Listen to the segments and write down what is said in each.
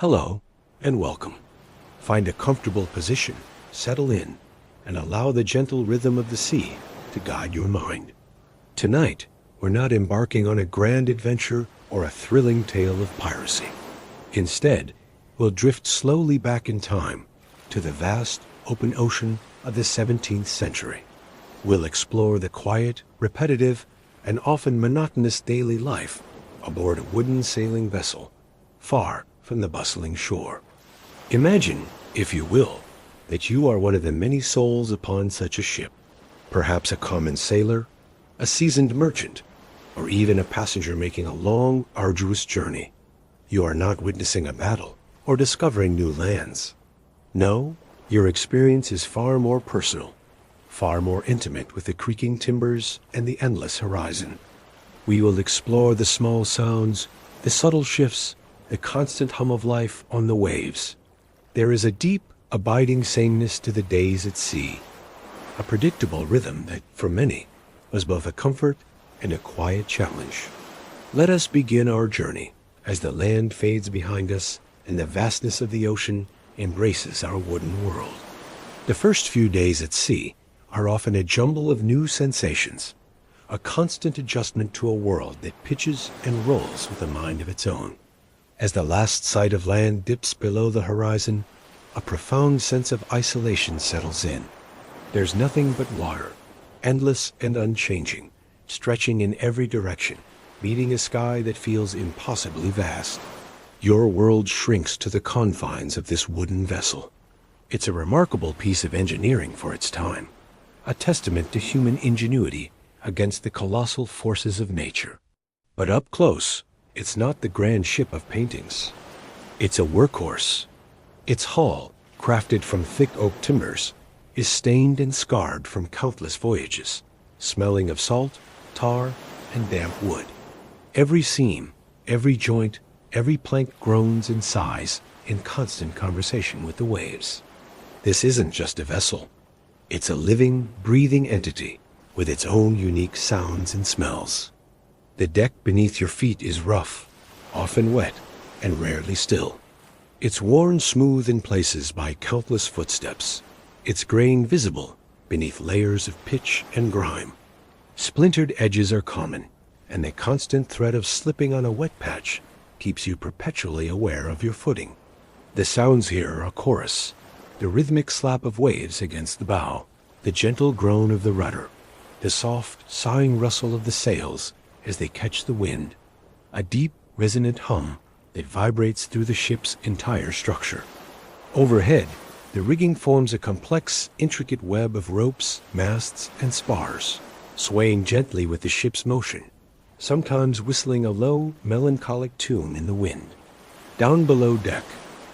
Hello, and welcome. Find a comfortable position, settle in, and allow the gentle rhythm of the sea to guide your mind. Tonight, we're not embarking on a grand adventure or a thrilling tale of piracy. Instead, we'll drift slowly back in time to the vast, open ocean of the 17th century. We'll explore the quiet, repetitive, and often monotonous daily life aboard a wooden sailing vessel, far from the bustling shore. Imagine, if you will, that you are one of the many souls upon such a ship, perhaps a common sailor, a seasoned merchant, or even a passenger making a long, arduous journey. You are not witnessing a battle or discovering new lands. No, your experience is far more personal, far more intimate with the creaking timbers and the endless horizon. We will explore the small sounds, the subtle shifts, the constant hum of life on the waves. There is a deep, abiding sameness to the days at sea, a predictable rhythm that, for many, was both a comfort and a quiet challenge. Let us begin our journey as the land fades behind us and the vastness of the ocean embraces our wooden world. The first few days at sea are often a jumble of new sensations, a constant adjustment to a world that pitches and rolls with a mind of its own. As the last sight of land dips below the horizon, a profound sense of isolation settles in. There's nothing but water, endless and unchanging, stretching in every direction, meeting a sky that feels impossibly vast. Your world shrinks to the confines of this wooden vessel. It's a remarkable piece of engineering for its time, a testament to human ingenuity against the colossal forces of nature. But up close, it's not the grand ship of paintings. It's a workhorse. Its hull, crafted from thick oak timbers, is stained and scarred from countless voyages, smelling of salt, tar, and damp wood. Every seam, every joint, every plank groans and sighs in constant conversation with the waves. This isn't just a vessel. It's a living, breathing entity with its own unique sounds and smells. The deck beneath your feet is rough, often wet, and rarely still. It's worn smooth in places by countless footsteps, its graying visible beneath layers of pitch and grime. Splintered edges are common, and the constant threat of slipping on a wet patch keeps you perpetually aware of your footing. The sounds here are a chorus, the rhythmic slap of waves against the bow, the gentle groan of the rudder, the soft, sighing rustle of the sails as they catch the wind, a deep, resonant hum that vibrates through the ship's entire structure. Overhead, the rigging forms a complex, intricate web of ropes, masts, and spars, swaying gently with the ship's motion, sometimes whistling a low, melancholic tune in the wind. Down below deck,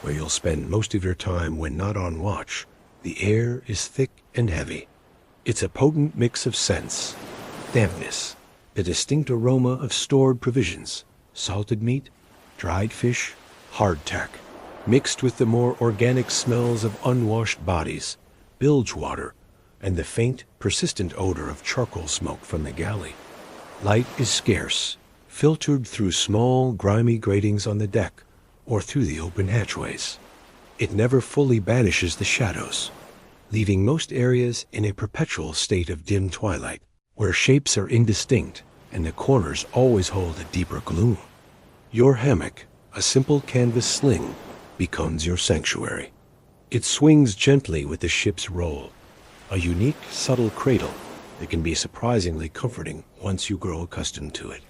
where you'll spend most of your time when not on watch, the air is thick and heavy. It's a potent mix of scents, dampness, the distinct aroma of stored provisions, salted meat, dried fish, hardtack, mixed with the more organic smells of unwashed bodies, bilge water, and the faint, persistent odor of charcoal smoke from the galley. Light is scarce, filtered through small, grimy gratings on the deck or through the open hatchways. It never fully banishes the shadows, leaving most areas in a perpetual state of dim twilight, where shapes are indistinct and the corners always hold a deeper gloom. Your hammock, a simple canvas sling, becomes your sanctuary. It swings gently with the ship's roll, a unique, subtle cradle that can be surprisingly comforting once you grow accustomed to it.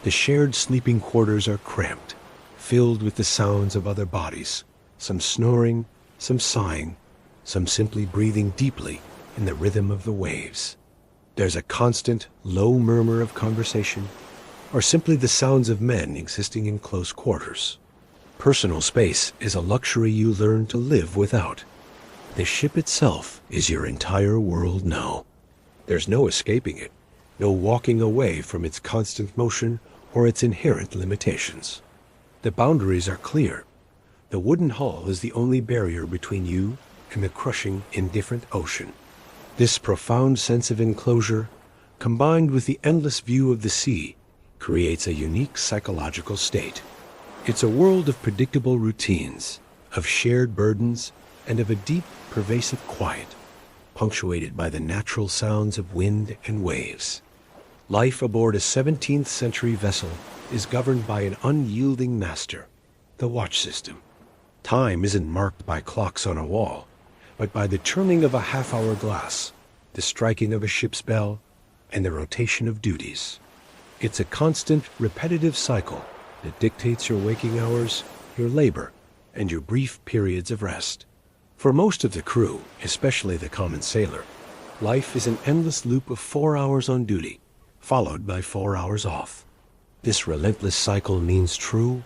The shared sleeping quarters are cramped, filled with the sounds of other bodies, some snoring, some sighing, some simply breathing deeply in the rhythm of the waves. There's a constant, low murmur of conversation, or simply the sounds of men existing in close quarters. Personal space is a luxury you learn to live without. The ship itself is your entire world now. There's no escaping it, no walking away from its constant motion or its inherent limitations. The boundaries are clear. The wooden hull is the only barrier between you and the crushing, indifferent ocean. This profound sense of enclosure, combined with the endless view of the sea, creates a unique psychological state. It's a world of predictable routines, of shared burdens, and of a deep, pervasive quiet, punctuated by the natural sounds of wind and waves. Life aboard a 17th-century vessel is governed by an unyielding master, the watch system. Time isn't marked by clocks on a wall, but by the turning of a half-hour glass, the striking of a ship's bell, and the rotation of duties. It's a constant, repetitive cycle that dictates your waking hours, your labor, and your brief periods of rest. For most of the crew, especially the common sailor, life is an endless loop of 4 hours on duty, followed by 4 hours off. This relentless cycle means true,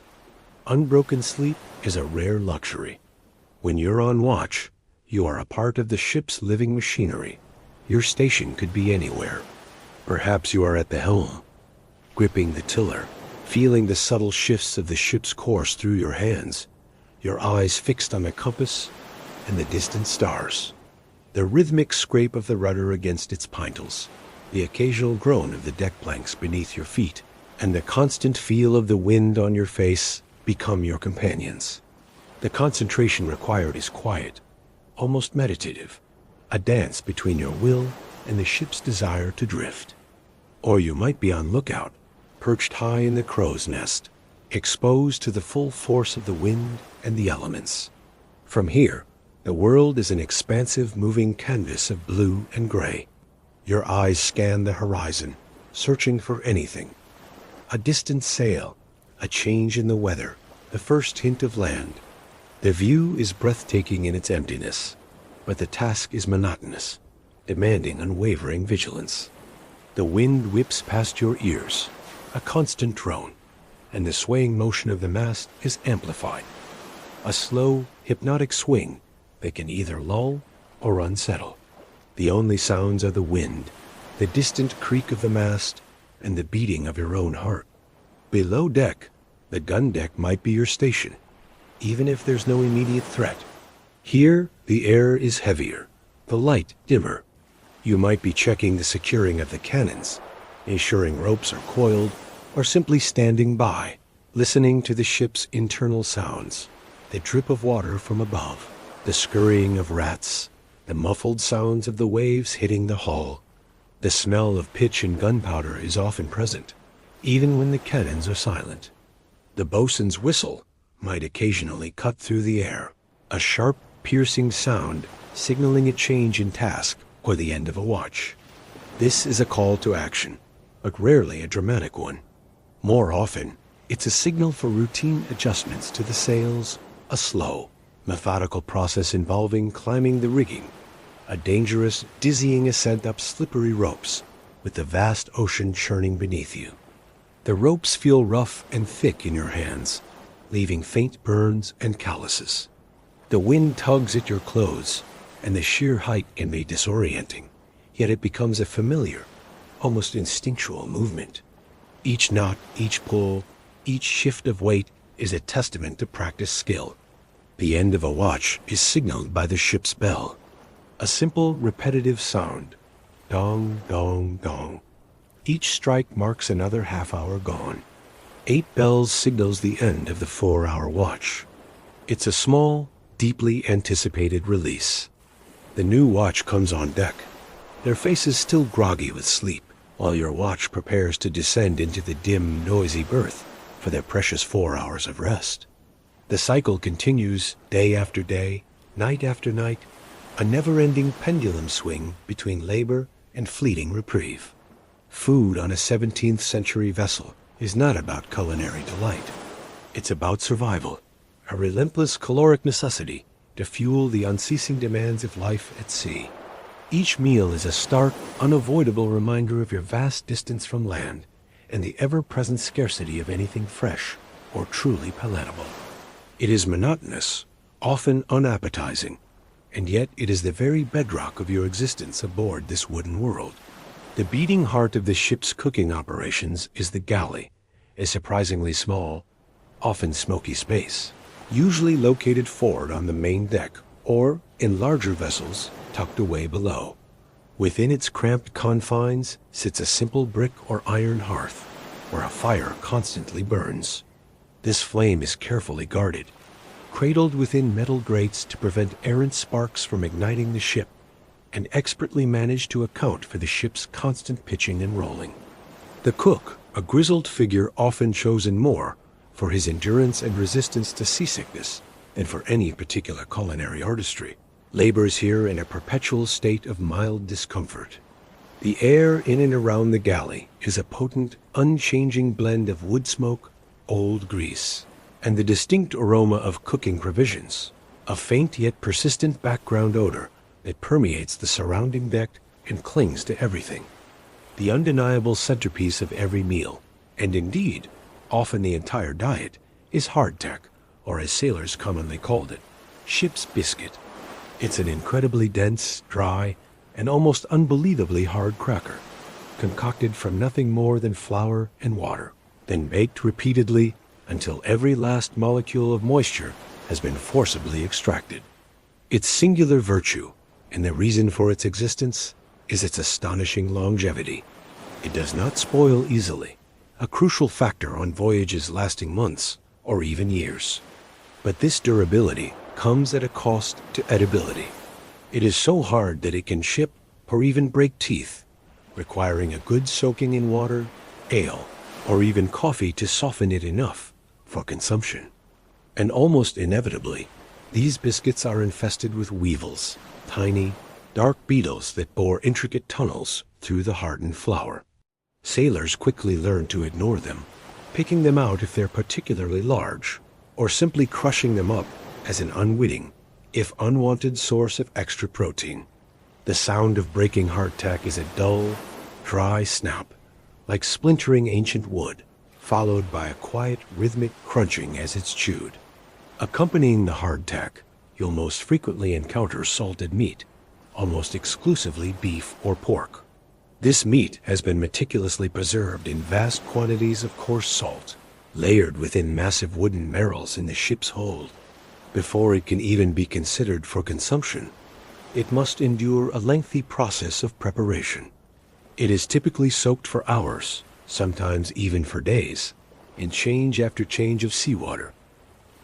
unbroken sleep is a rare luxury. When you're on watch, you are a part of the ship's living machinery. Your station could be anywhere. Perhaps you are at the helm, gripping the tiller, feeling the subtle shifts of the ship's course through your hands, your eyes fixed on the compass and the distant stars. The rhythmic scrape of the rudder against its pintles, the occasional groan of the deck planks beneath your feet, and the constant feel of the wind on your face become your companions. The concentration required is quiet, almost meditative, a dance between your will and the ship's desire to drift. Or you might be on lookout, perched high in the crow's nest, exposed to the full force of the wind and the elements. From here, the world is an expansive moving canvas of blue and gray. Your eyes scan the horizon, searching for anything. A distant sail, a change in the weather, the first hint of land. The view is breathtaking in its emptiness, but the task is monotonous, demanding unwavering vigilance. The wind whips past your ears, a constant drone, and the swaying motion of the mast is amplified. A slow, hypnotic swing that can either lull or unsettle. The only sounds are the wind, the distant creak of the mast, and the beating of your own heart. Below deck, the gun deck might be your station, even if there's no immediate threat. Here, the air is heavier, the light dimmer. You might be checking the securing of the cannons, ensuring ropes are coiled, or simply standing by, listening to the ship's internal sounds, the drip of water from above, the scurrying of rats, the muffled sounds of the waves hitting the hull. The smell of pitch and gunpowder is often present, even when the cannons are silent. The boatswain's whistle might occasionally cut through the air, a sharp, piercing sound signaling a change in task or the end of a watch. This is a call to action, but rarely a dramatic one. More often, it's a signal for routine adjustments to the sails, a slow, methodical process involving climbing the rigging, a dangerous, dizzying ascent up slippery ropes with the vast ocean churning beneath you. The ropes feel rough and thick in your hands, leaving faint burns and calluses. The wind tugs at your clothes, and the sheer height can be disorienting, yet it becomes a familiar, almost instinctual movement. Each knot, each pull, each shift of weight is a testament to practiced skill. The end of a watch is signaled by the ship's bell, a simple, repetitive sound, dong, dong, dong. Each strike marks another half-hour gone. 8 bells signals the end of the 4-hour watch. It's a small, deeply anticipated release. The new watch comes on deck, their faces still groggy with sleep, while your watch prepares to descend into the dim, noisy berth for their precious 4 hours of rest. The cycle continues day after day, night after night, a never-ending pendulum swing between labor and fleeting reprieve. Food on a 17th-century vessel is not about culinary delight. It's about survival, a relentless caloric necessity to fuel the unceasing demands of life at sea. Each meal is a stark, unavoidable reminder of your vast distance from land and the ever-present scarcity of anything fresh or truly palatable. It is monotonous, often unappetizing, and yet it is the very bedrock of your existence aboard this wooden world. The beating heart of the ship's cooking operations is the galley, a surprisingly small, often smoky space, usually located forward on the main deck or, in larger vessels, tucked away below. Within its cramped confines sits a simple brick or iron hearth, where a fire constantly burns. This flame is carefully guarded, cradled within metal grates to prevent errant sparks from igniting the ship, and expertly managed to account for the ship's constant pitching and rolling. The cook, a grizzled figure often chosen more for his endurance and resistance to seasickness than for any particular culinary artistry, labors here in a perpetual state of mild discomfort. The air in and around the galley is a potent, unchanging blend of wood smoke, old grease, and the distinct aroma of cooking provisions, a faint yet persistent background odor that permeates the surrounding deck and clings to everything. The undeniable centerpiece of every meal, and indeed, often the entire diet, is hardtack, or as sailors commonly called it, ship's biscuit. It's an incredibly dense, dry, and almost unbelievably hard cracker, concocted from nothing more than flour and water, then baked repeatedly until every last molecule of moisture has been forcibly extracted. Its singular virtue, and the reason for its existence, is its astonishing longevity. It does not spoil easily, a crucial factor on voyages lasting months or even years. But this durability comes at a cost to edibility. It is so hard that it can chip or even break teeth, requiring a good soaking in water, ale, or even coffee to soften it enough for consumption. And almost inevitably, these biscuits are infested with weevils, tiny, dark beetles that bore intricate tunnels through the hardened flour. Sailors quickly learn to ignore them, picking them out if they're particularly large, or simply crushing them up as an unwitting, if unwanted source of extra protein. The sound of breaking hardtack is a dull, dry snap, like splintering ancient wood, followed by a quiet, rhythmic crunching as it's chewed. Accompanying the hardtack, you'll most frequently encounter salted meat, almost exclusively beef or pork. This meat has been meticulously preserved in vast quantities of coarse salt, layered within massive wooden barrels in the ship's hold. Before it can even be considered for consumption, it must endure a lengthy process of preparation. It is typically soaked for hours, sometimes even for days, in change after change of seawater,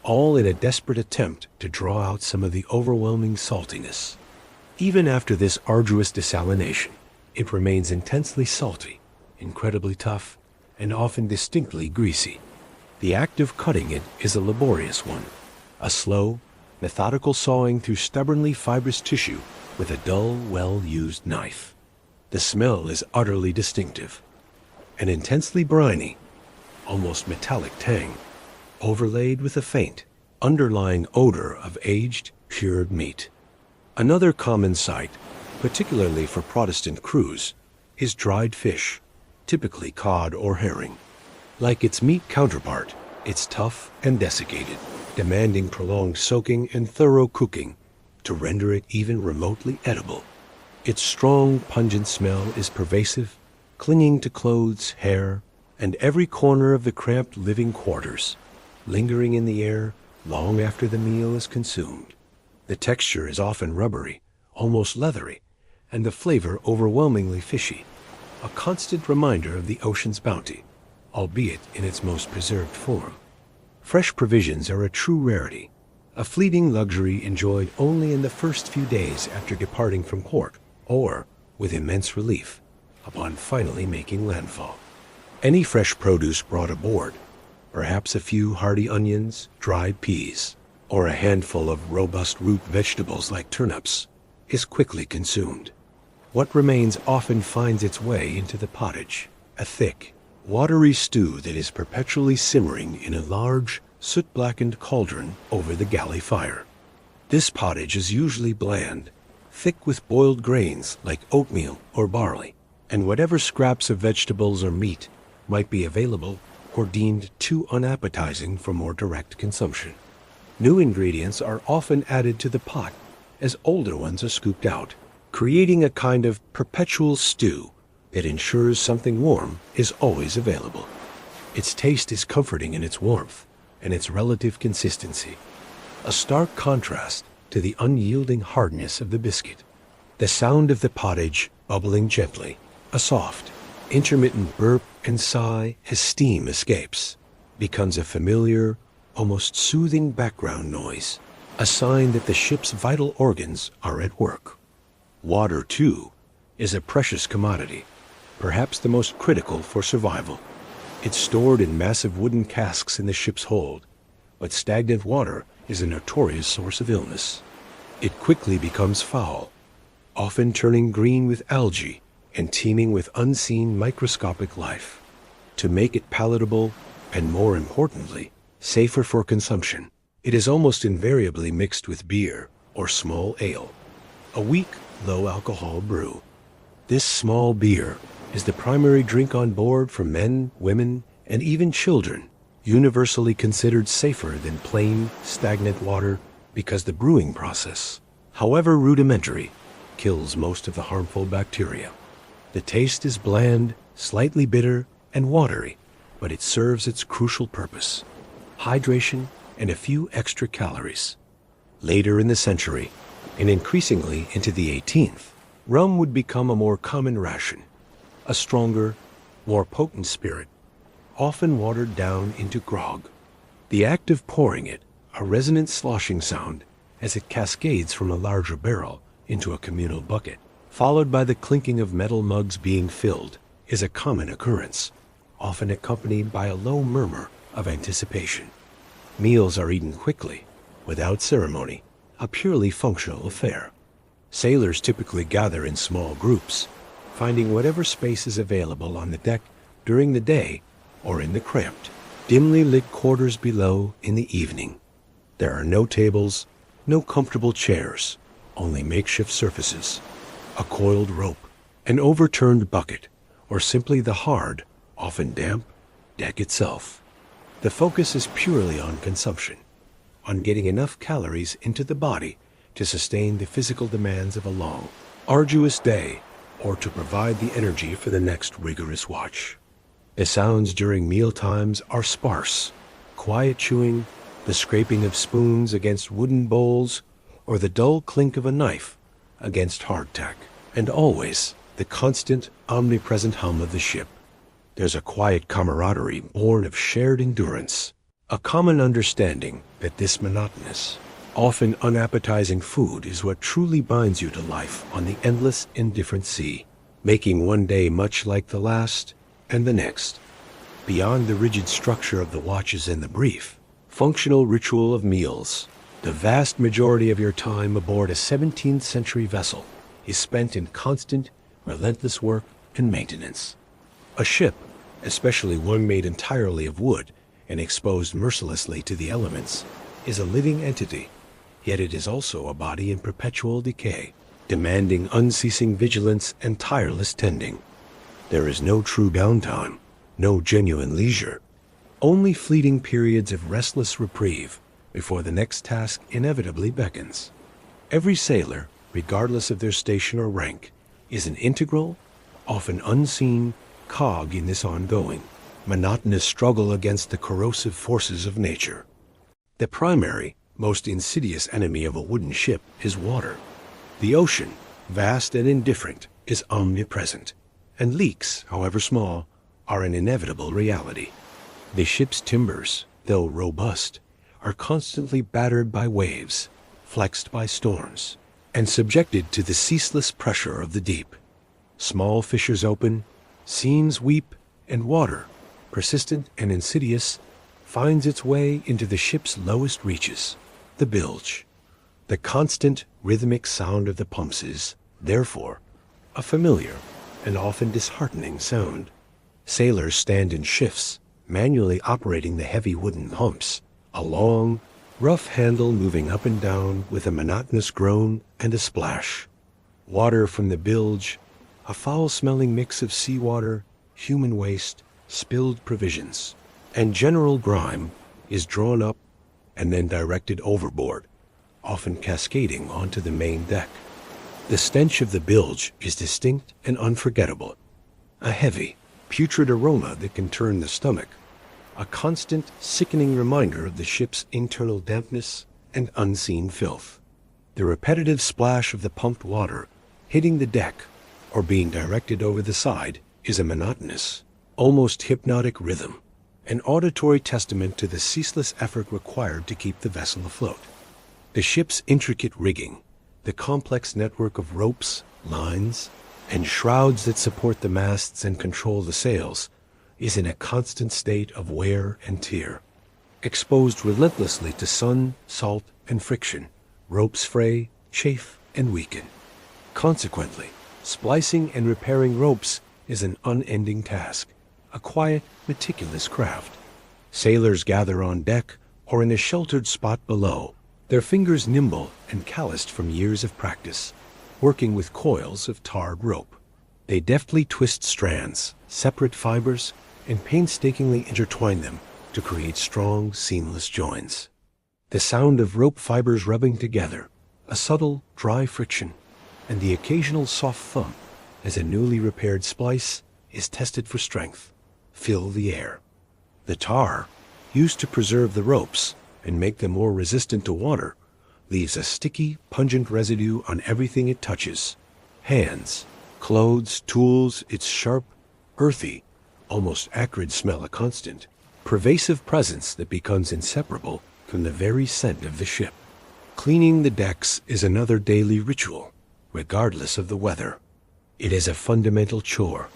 all in a desperate attempt to draw out some of the overwhelming saltiness. Even after this arduous desalination, it remains intensely salty, incredibly tough, and often distinctly greasy. The act of cutting it is a laborious one, a slow, methodical sawing through stubbornly fibrous tissue with a dull, well-used knife. The smell is utterly distinctive, an intensely briny, almost metallic tang, overlaid with a faint, underlying odor of aged, cured meat. Another common sight, particularly for Protestant crews, is dried fish, typically cod or herring. Like its meat counterpart, it's tough and desiccated, demanding prolonged soaking and thorough cooking to render it even remotely edible. Its strong, pungent smell is pervasive, clinging to clothes, hair, and every corner of the cramped living quarters, lingering in the air long after the meal is consumed. The texture is often rubbery, almost leathery, and the flavor overwhelmingly fishy, a constant reminder of the ocean's bounty, albeit in its most preserved form. Fresh provisions are a true rarity, a fleeting luxury enjoyed only in the first few days after departing from port, or, with immense relief, upon finally making landfall. Any fresh produce brought aboard, perhaps a few hardy onions, dried peas, or a handful of robust root vegetables like turnips, is quickly consumed. What remains often finds its way into the pottage, a thick, watery stew that is perpetually simmering in a large, soot-blackened cauldron over the galley fire. This pottage is usually bland, thick with boiled grains like oatmeal or barley, and whatever scraps of vegetables or meat might be available or deemed too unappetizing for more direct consumption. New ingredients are often added to the pot as older ones are scooped out, creating a kind of perpetual stew that ensures something warm is always available. Its taste is comforting in its warmth and its relative consistency, a stark contrast to the unyielding hardness of the biscuit. The sound of the pottage bubbling gently, a soft, intermittent burp and sigh as steam escapes, becomes a familiar, almost soothing background noise, a sign that the ship's vital organs are at work. Water, too, is a precious commodity, perhaps the most critical for survival. It's stored in massive wooden casks in the ship's hold, but stagnant water is a notorious source of illness. It quickly becomes foul, often turning green with algae and teeming with unseen microscopic life. To make it palatable, and more importantly, safer for consumption, it is almost invariably mixed with beer or small ale, a weak, low-alcohol brew. This small beer is the primary drink on board for men, women, and even children, universally considered safer than plain, stagnant water because the brewing process, however rudimentary, kills most of the harmful bacteria. The taste is bland, slightly bitter, and watery, but it serves its crucial purpose: hydration and a few extra calories. Later in the century, and increasingly into the 18th, rum would become a more common ration, a stronger, more potent spirit, often watered down into grog. The act of pouring it, a resonant sloshing sound as it cascades from a larger barrel into a communal bucket, followed by the clinking of metal mugs being filled, is a common occurrence, often accompanied by a low murmur of anticipation. Meals are eaten quickly, without ceremony, a purely functional affair. Sailors typically gather in small groups, finding whatever space is available on the deck during the day or in the cramped, dimly lit quarters below in the evening. There are no tables, no comfortable chairs, only makeshift surfaces, a coiled rope, an overturned bucket, or simply the hard, often damp, deck itself. The focus is purely on consumption, on getting enough calories into the body to sustain the physical demands of a long, arduous day, or to provide the energy for the next rigorous watch. The sounds during meal times are sparse: quiet chewing, the scraping of spoons against wooden bowls, or the dull clink of a knife against hardtack, and always the constant, omnipresent hum of the ship. There's a quiet camaraderie born of shared endurance, a common understanding that this monotonous, often unappetizing food is what truly binds you to life on the endless, indifferent sea, making one day much like the last and the next. Beyond the rigid structure of the watches and the brief, functional ritual of meals, the vast majority of your time aboard a 17th-century vessel is spent in constant, relentless work and maintenance. A ship, especially one made entirely of wood and exposed mercilessly to the elements, is a living entity, yet it is also a body in perpetual decay, demanding unceasing vigilance and tireless tending. There is no true downtime, no genuine leisure, only fleeting periods of restless reprieve before the next task inevitably beckons. Every sailor, regardless of their station or rank, is an integral, often unseen, cog in this ongoing, monotonous struggle against the corrosive forces of nature. The primary, most insidious enemy of a wooden ship is water. The ocean, vast and indifferent, is omnipresent, and leaks, however small, are an inevitable reality. The ship's timbers, though robust, are constantly battered by waves, flexed by storms, and subjected to the ceaseless pressure of the deep. Small fissures open, seams weep, and water, persistent and insidious, finds its way into the ship's lowest reaches, the bilge. The constant, rhythmic sound of the pumps is, therefore, a familiar and often disheartening sound. Sailors stand in shifts, manually operating the heavy wooden pumps, a long, rough handle moving up and down with a monotonous groan and a splash. Water from the bilge, a foul-smelling mix of seawater, human waste, spilled provisions, and general grime, is drawn up and then directed overboard, often cascading onto the main deck. The stench of the bilge is distinct and unforgettable, a heavy, putrid aroma that can turn the stomach, a constant, sickening reminder of the ship's internal dampness and unseen filth. The repetitive splash of the pumped water hitting the deck or being directed over the side is a monotonous, almost hypnotic rhythm, an auditory testament to the ceaseless effort required to keep the vessel afloat. The ship's intricate rigging, the complex network of ropes, lines, and shrouds that support the masts and control the sails, is in a constant state of wear and tear. Exposed relentlessly to sun, salt, and friction, ropes fray, chafe, and weaken. Consequently, splicing and repairing ropes is an unending task, a quiet, meticulous craft. Sailors gather on deck or in a sheltered spot below, their fingers nimble and calloused from years of practice, working with coils of tarred rope. They deftly twist strands, separate fibers, and painstakingly intertwine them to create strong, seamless joins. The sound of rope fibers rubbing together, a subtle, dry friction, and the occasional soft thump as a newly repaired splice is tested for strength, fill the air. The tar, used to preserve the ropes and make them more resistant to water, leaves a sticky, pungent residue on everything it touches. Hands, clothes, tools, its sharp, earthy, almost acrid smell a constant, pervasive presence that becomes inseparable from the very scent of the ship. Cleaning the decks is another daily ritual, regardless of the weather. It is a fundamental chore,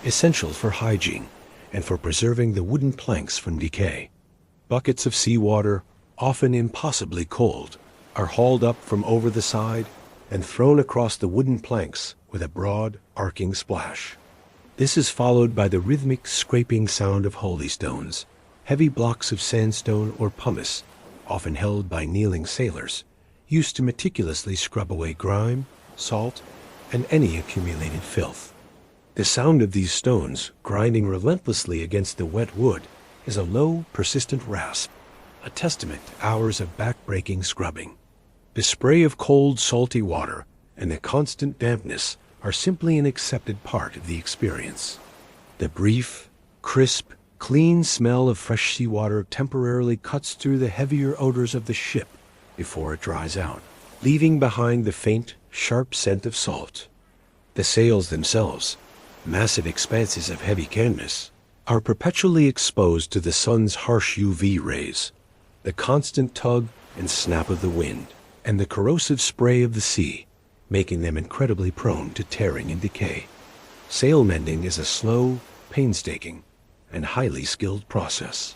essential for hygiene and for preserving the wooden planks from decay. Buckets of seawater, often impossibly cold, are hauled up from over the side and thrown across the wooden planks with a broad, arcing splash. This is followed by the rhythmic scraping sound of holystones, heavy blocks of sandstone or pumice, often held by kneeling sailors, used to meticulously scrub away grime, salt, and any accumulated filth. The sound of these stones grinding relentlessly against the wet wood is a low, persistent rasp, a testament to hours of back-breaking scrubbing. The spray of cold, salty water and the constant dampness are simply an accepted part of the experience. The brief, crisp, clean smell of fresh seawater temporarily cuts through the heavier odors of the ship before it dries out, leaving behind the faint, sharp scent of salt. The sails themselves, massive expanses of heavy canvas, are perpetually exposed to the sun's harsh UV rays, the constant tug and snap of the wind, and the corrosive spray of the sea, making them incredibly prone to tearing and decay. Sail mending is a slow, painstaking, and highly skilled process.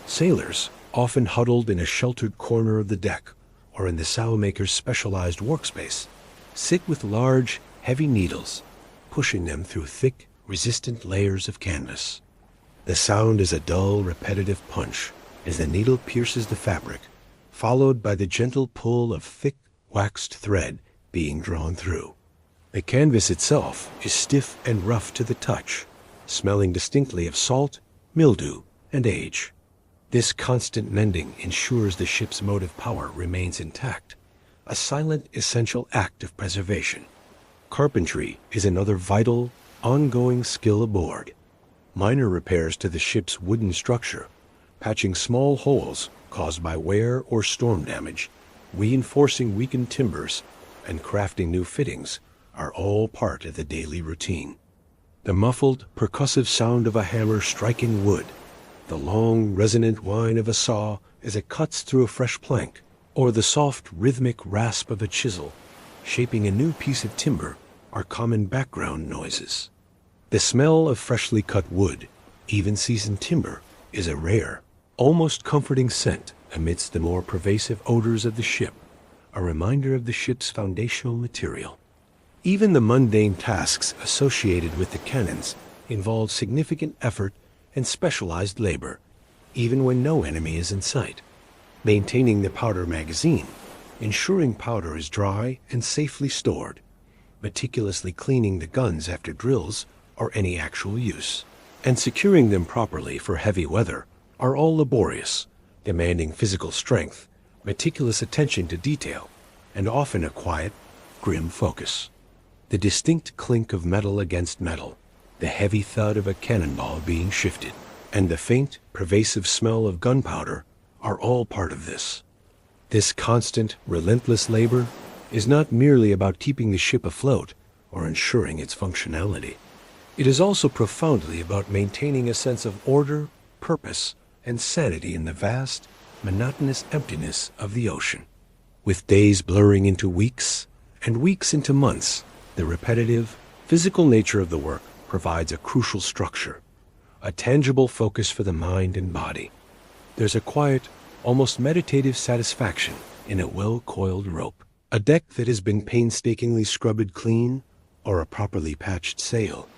Sailors, often huddled in a sheltered corner of the deck or in the sailmaker's specialized workspace, sit with large, heavy needles, pushing them through thick, resistant layers of canvas. The sound is a dull, repetitive punch as the needle pierces the fabric, followed by the gentle pull of thick, waxed thread being drawn through. The canvas itself is stiff and rough to the touch, smelling distinctly of salt, mildew, and age. This constant mending ensures the ship's motive power remains intact, a silent, essential act of preservation. Carpentry is another vital, ongoing skill aboard. Minor repairs to the ship's wooden structure, patching small holes caused by wear or storm damage, reinforcing weakened timbers, and crafting new fittings are all part of the daily routine. The muffled, percussive sound of a hammer striking wood, the long, resonant whine of a saw as it cuts through a fresh plank, or the soft, rhythmic rasp of a chisel shaping a new piece of timber are common background noises. The smell of freshly cut wood, even seasoned timber, is a rare, almost comforting scent amidst the more pervasive odors of the ship, a reminder of the ship's foundational material. Even the mundane tasks associated with the cannons involve significant effort and specialized labor, even when no enemy is in sight. Maintaining the powder magazine, ensuring powder is dry and safely stored, meticulously cleaning the guns after drills or any actual use, and securing them properly for heavy weather are all laborious, demanding physical strength, meticulous attention to detail, and often a quiet, grim focus. The distinct clink of metal against metal, the heavy thud of a cannonball being shifted, and the faint, pervasive smell of gunpowder are all part of this. This constant, relentless labor is not merely about keeping the ship afloat or ensuring its functionality. It is also profoundly about maintaining a sense of order, purpose and sanity in the vast, monotonous emptiness of the ocean. With days blurring into weeks and weeks into months, the repetitive, physical nature of the work provides a crucial structure, a tangible focus for the mind and body. There's a quiet, almost meditative satisfaction in a well-coiled rope, a deck that has been painstakingly scrubbed clean, or a properly patched sail.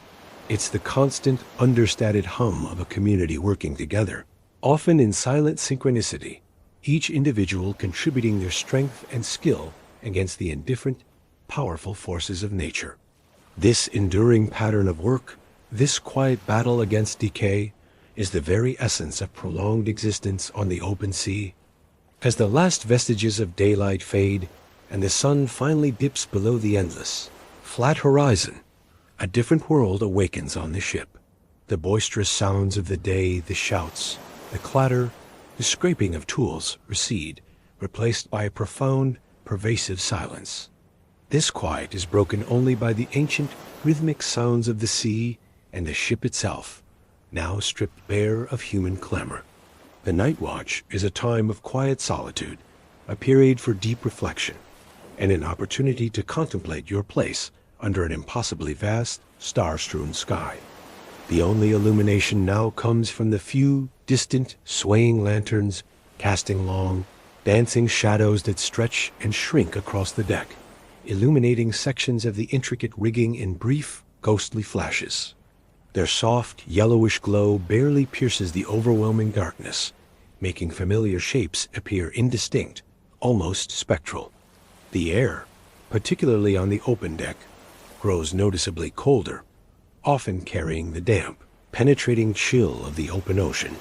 It's the constant, understated hum of a community working together, often in silent synchronicity, each individual contributing their strength and skill against the indifferent, powerful forces of nature. This enduring pattern of work, this quiet battle against decay, is the very essence of prolonged existence on the open sea. As the last vestiges of daylight fade and the sun finally dips below the endless, flat horizon, a different world awakens on the ship. The boisterous sounds of the day, the shouts, the clatter, the scraping of tools recede, replaced by a profound, pervasive silence. This quiet is broken only by the ancient, rhythmic sounds of the sea and the ship itself, now stripped bare of human clamor. The night watch is a time of quiet solitude, a period for deep reflection, and an opportunity to contemplate your place under an impossibly vast, star-strewn sky. The only illumination now comes from the few, distant, swaying lanterns, casting long, dancing shadows that stretch and shrink across the deck, illuminating sections of the intricate rigging in brief, ghostly flashes. Their soft, yellowish glow barely pierces the overwhelming darkness, making familiar shapes appear indistinct, almost spectral. The air, particularly on the open deck, grows noticeably colder, often carrying the damp, penetrating chill of the open ocean,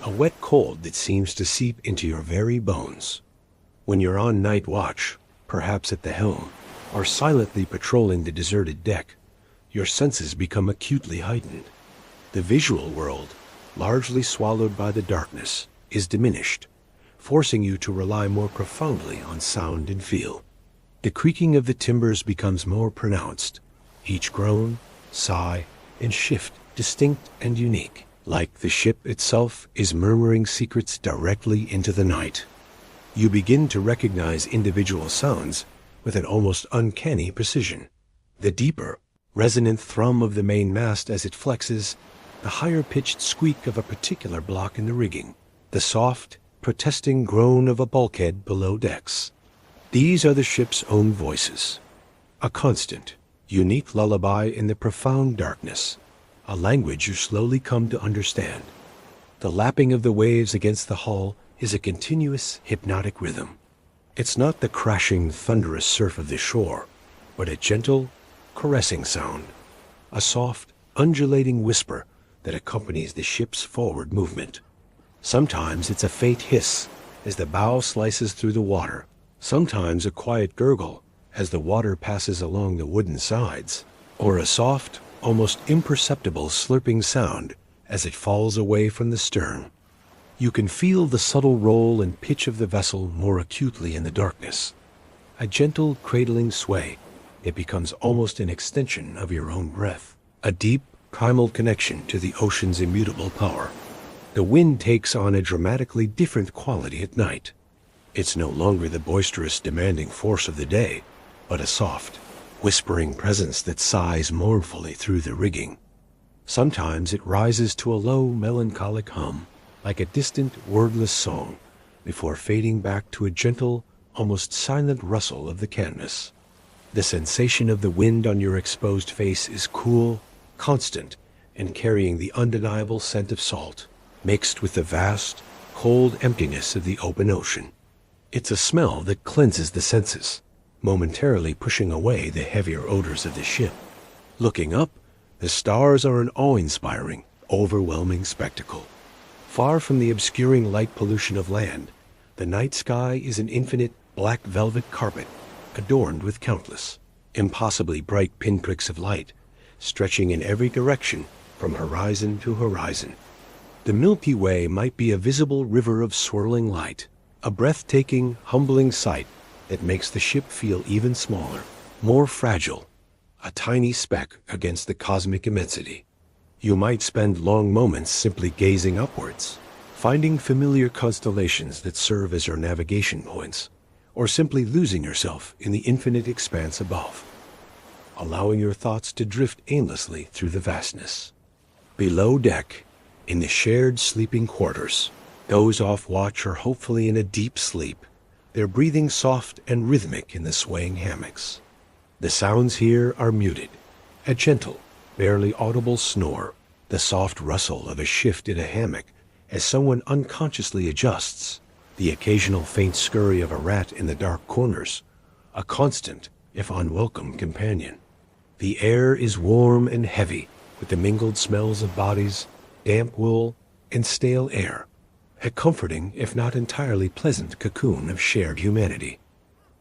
a wet cold that seems to seep into your very bones. When you're on night watch, perhaps at the helm, or silently patrolling the deserted deck, your senses become acutely heightened. The visual world, largely swallowed by the darkness, is diminished, forcing you to rely more profoundly on sound and feel. The creaking of the timbers becomes more pronounced, each groan, sigh, and shift distinct and unique, like the ship itself is murmuring secrets directly into the night. You begin to recognize individual sounds with an almost uncanny precision. The deeper, resonant thrum of the main mast as it flexes, the higher-pitched squeak of a particular block in the rigging, the soft, protesting groan of a bulkhead below decks. These are the ship's own voices, a constant, unique lullaby in the profound darkness, a language you slowly come to understand. The lapping of the waves against the hull is a continuous, hypnotic rhythm. It's not the crashing, thunderous surf of the shore, but a gentle, caressing sound, a soft, undulating whisper that accompanies the ship's forward movement. Sometimes it's a faint hiss as the bow slices through the water, sometimes a quiet gurgle as the water passes along the wooden sides, or a soft, almost imperceptible slurping sound as it falls away from the stern. You can feel the subtle roll and pitch of the vessel more acutely in the darkness, a gentle cradling sway that becomes almost an extension of your own breath, a deep, primal connection to the ocean's immutable power. The wind takes on a dramatically different quality at night. It's no longer the boisterous, demanding force of the day, but a soft, whispering presence that sighs mournfully through the rigging. Sometimes it rises to a low, melancholic hum, like a distant, wordless song, before fading back to a gentle, almost silent rustle of the canvas. The sensation of the wind on your exposed face is cool, constant, and carrying the undeniable scent of salt, mixed with the vast, cold emptiness of the open ocean. It's a smell that cleanses the senses, momentarily pushing away the heavier odors of the ship. Looking up, the stars are an awe-inspiring, overwhelming spectacle. Far from the obscuring light pollution of land, the night sky is an infinite black velvet carpet, adorned with countless, impossibly bright pinpricks of light, stretching in every direction from horizon to horizon. The Milky Way might be a visible river of swirling light, a breathtaking, humbling sight that makes the ship feel even smaller, more fragile, a tiny speck against the cosmic immensity. You might spend long moments simply gazing upwards, finding familiar constellations that serve as your navigation points, or simply losing yourself in the infinite expanse above, allowing your thoughts to drift aimlessly through the vastness. Below deck, in the shared sleeping quarters, those off watch are hopefully in a deep sleep, their breathing soft and rhythmic in the swaying hammocks. The sounds here are muted, a gentle, barely audible snore, the soft rustle of a shift in a hammock as someone unconsciously adjusts, the occasional faint scurry of a rat in the dark corners, a constant, if unwelcome, companion. The air is warm and heavy with the mingled smells of bodies, damp wool, and stale air, a comforting, if not entirely pleasant, cocoon of shared humanity.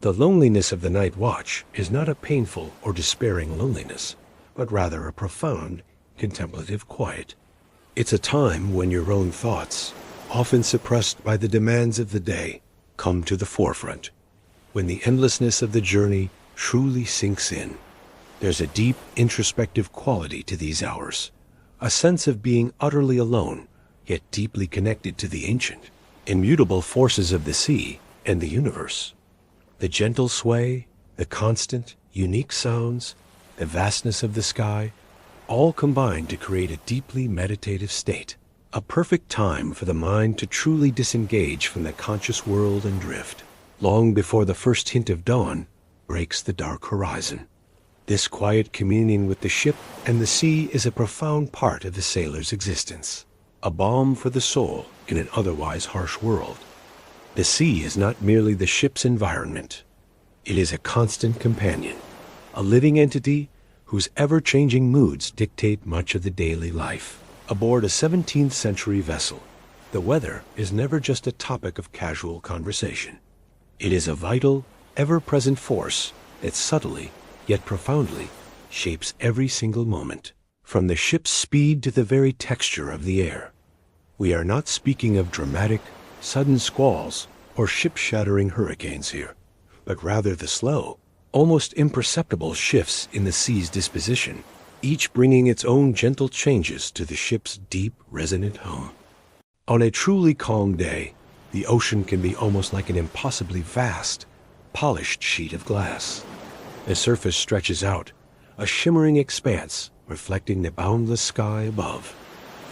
The loneliness of the night watch is not a painful or despairing loneliness, but rather a profound, contemplative quiet. It's a time when your own thoughts, often suppressed by the demands of the day, come to the forefront, when the endlessness of the journey truly sinks in. There's a deep, introspective quality to these hours, a sense of being utterly alone, yet deeply connected to the ancient, immutable forces of the sea and the universe. The gentle sway, the constant, unique sounds, the vastness of the sky, all combine to create a deeply meditative state, a perfect time for the mind to truly disengage from the conscious world and drift, long before the first hint of dawn breaks the dark horizon. This quiet communion with the ship and the sea is a profound part of the sailor's existence, a balm for the soul in an otherwise harsh world. The sea is not merely the ship's environment. It is a constant companion, a living entity whose ever-changing moods dictate much of the daily life. Aboard a 17th-century vessel, the weather is never just a topic of casual conversation. It is a vital, ever-present force that subtly, yet profoundly, shapes every single moment, from the ship's speed to the very texture of the air. We are not speaking of dramatic, sudden squalls or ship-shattering hurricanes here, but rather the slow, almost imperceptible shifts in the sea's disposition, each bringing its own gentle changes to the ship's deep, resonant hum. On a truly calm day, the ocean can be almost like an impossibly vast, polished sheet of glass. The surface stretches out, a shimmering expanse reflecting the boundless sky above.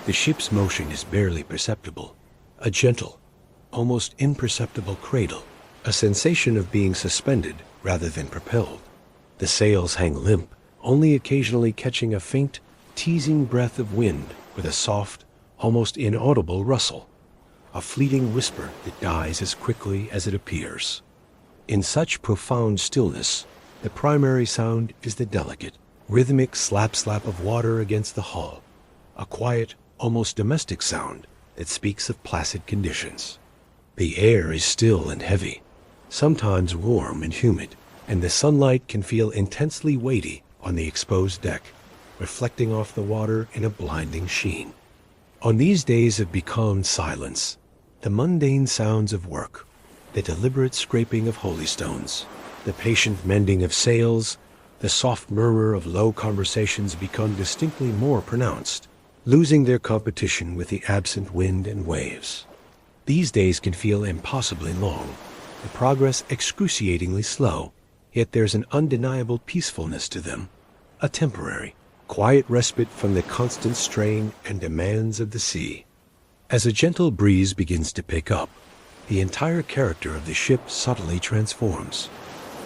The ship's motion is barely perceptible, a gentle, almost imperceptible cradle, a sensation of being suspended rather than propelled. The sails hang limp, only occasionally catching a faint, teasing breath of wind with a soft, almost inaudible rustle, a fleeting whisper that dies as quickly as it appears. In such profound stillness, the primary sound is the delicate, rhythmic slap-slap of water against the hull, a quiet, almost domestic sound that speaks of placid conditions. The air is still and heavy, sometimes warm and humid, and the sunlight can feel intensely weighty on the exposed deck, reflecting off the water in a blinding sheen. On these days of becalmed silence, the mundane sounds of work, the deliberate scraping of holystones, the patient mending of sails, the soft murmur of low conversations become distinctly more pronounced, losing their competition with the absent wind and waves. These days can feel impossibly long, the progress excruciatingly slow, yet there's an undeniable peacefulness to them, a temporary, quiet respite from the constant strain and demands of the sea. As a gentle breeze begins to pick up, the entire character of the ship subtly transforms.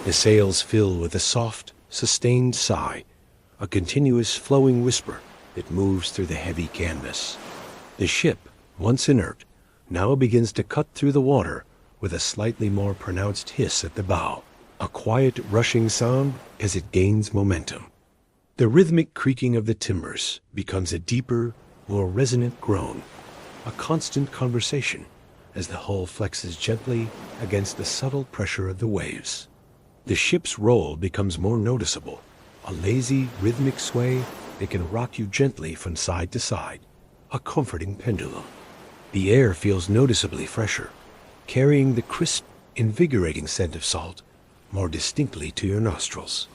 The sails fill with a soft, sustained sigh, a continuous flowing whisper that moves through the heavy canvas. The ship, once inert, now begins to cut through the water with a slightly more pronounced hiss at the bow, a quiet rushing sound as it gains momentum. The rhythmic creaking of the timbers becomes a deeper, more resonant groan, a constant conversation as the hull flexes gently against the subtle pressure of the waves. The ship's roll becomes more noticeable, a lazy, rhythmic sway that can rock you gently from side to side, a comforting pendulum. The air feels noticeably fresher, carrying the crisp, invigorating scent of salt more distinctly to your nostrils.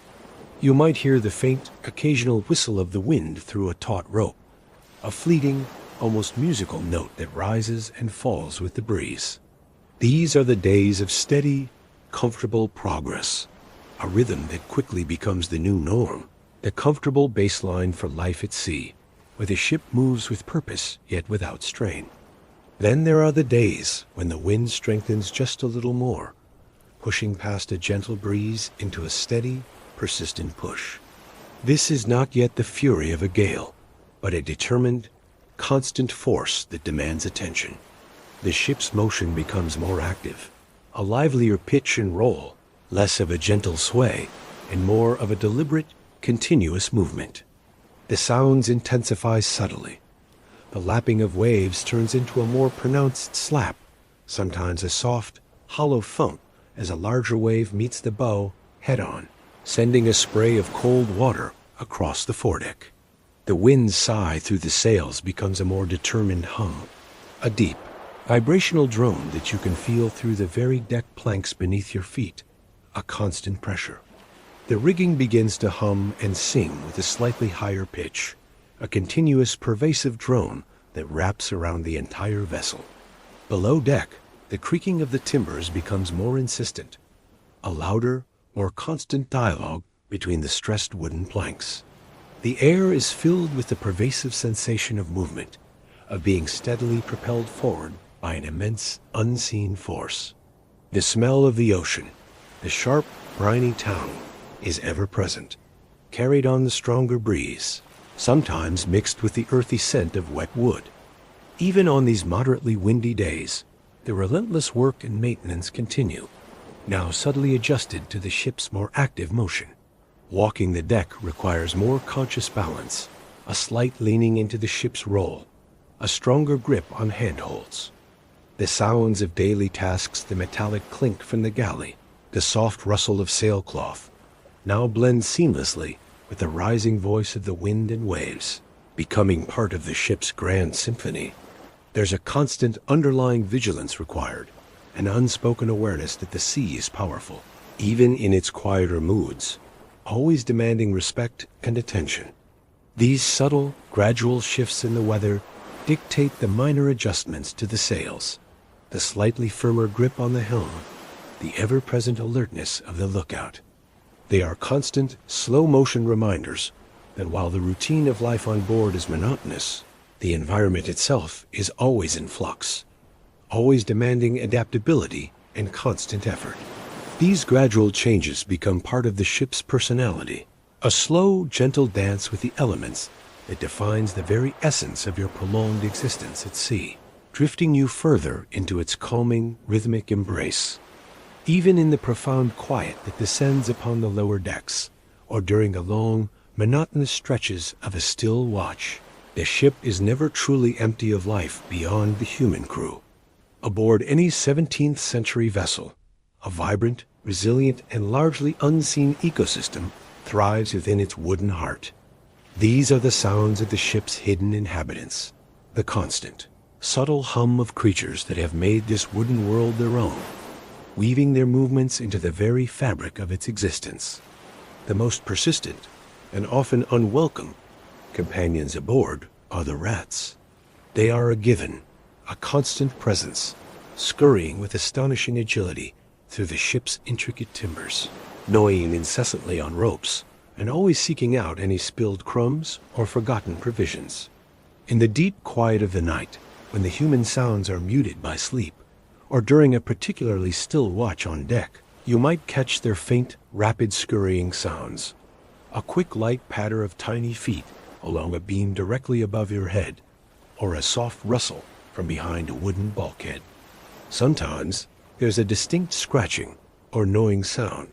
You might hear the faint, occasional whistle of the wind through a taut rope, a fleeting, almost musical note that rises and falls with the breeze. These are the days of steady, comfortable progress, a rhythm that quickly becomes the new norm, the comfortable baseline for life at sea, where the ship moves with purpose yet without strain. Then there are the days when the wind strengthens just a little more, pushing past a gentle breeze into a steady, persistent push. This is not yet the fury of a gale, but a determined, constant force that demands attention. The ship's motion becomes more active, a livelier pitch and roll, less of a gentle sway, and more of a deliberate, continuous movement. The sounds intensify subtly. The lapping of waves turns into a more pronounced slap, sometimes a soft, hollow thump as a larger wave meets the bow head-on, sending a spray of cold water across the foredeck. The wind's sigh through the sails becomes a more determined hum, a deep, vibrational drone that you can feel through the very deck planks beneath your feet, a constant pressure. The rigging begins to hum and sing with a slightly higher pitch, a continuous, pervasive drone that wraps around the entire vessel. Below deck, the creaking of the timbers becomes more insistent, a louder, more constant dialogue between the stressed wooden planks. The air is filled with the pervasive sensation of movement, of being steadily propelled forward by an immense, unseen force. The smell of the ocean, the sharp, briny town, is ever present, carried on the stronger breeze, sometimes mixed with the earthy scent of wet wood. Even on these moderately windy days, the relentless work and maintenance continue, now subtly adjusted to the ship's more active motion. Walking the deck requires more conscious balance, a slight leaning into the ship's roll, a stronger grip on handholds. The sounds of daily tasks, the metallic clink from the galley, the soft rustle of sailcloth, now blend seamlessly with the rising voice of the wind and waves, becoming part of the ship's grand symphony. There's a constant underlying vigilance required, an unspoken awareness that the sea is powerful, even in its quieter moods, always demanding respect and attention. These subtle, gradual shifts in the weather dictate the minor adjustments to the sails, the slightly firmer grip on the helm, the ever-present alertness of the lookout. They are constant, slow-motion reminders that while the routine of life on board is monotonous, the environment itself is always in flux, always demanding adaptability and constant effort. These gradual changes become part of the ship's personality, a slow, gentle dance with the elements that defines the very essence of your prolonged existence at sea, drifting you further into its calming, rhythmic embrace. Even in the profound quiet that descends upon the lower decks, or during the long, monotonous stretches of a still watch, the ship is never truly empty of life beyond the human crew. Aboard any 17th-century vessel, a vibrant, resilient, and largely unseen ecosystem thrives within its wooden heart. These are the sounds of the ship's hidden inhabitants, the constant, subtle hum of creatures that have made this wooden world their own, weaving their movements into the very fabric of its existence. The most persistent, and often unwelcome, companions aboard are the rats. They are a given, a constant presence, scurrying with astonishing agility through the ship's intricate timbers, gnawing incessantly on ropes, and always seeking out any spilled crumbs or forgotten provisions. In the deep quiet of the night, when the human sounds are muted by sleep, or during a particularly still watch on deck, you might catch their faint, rapid scurrying sounds. A quick, light patter of tiny feet along a beam directly above your head, or a soft rustle from behind a wooden bulkhead. Sometimes there's a distinct scratching or gnawing sound,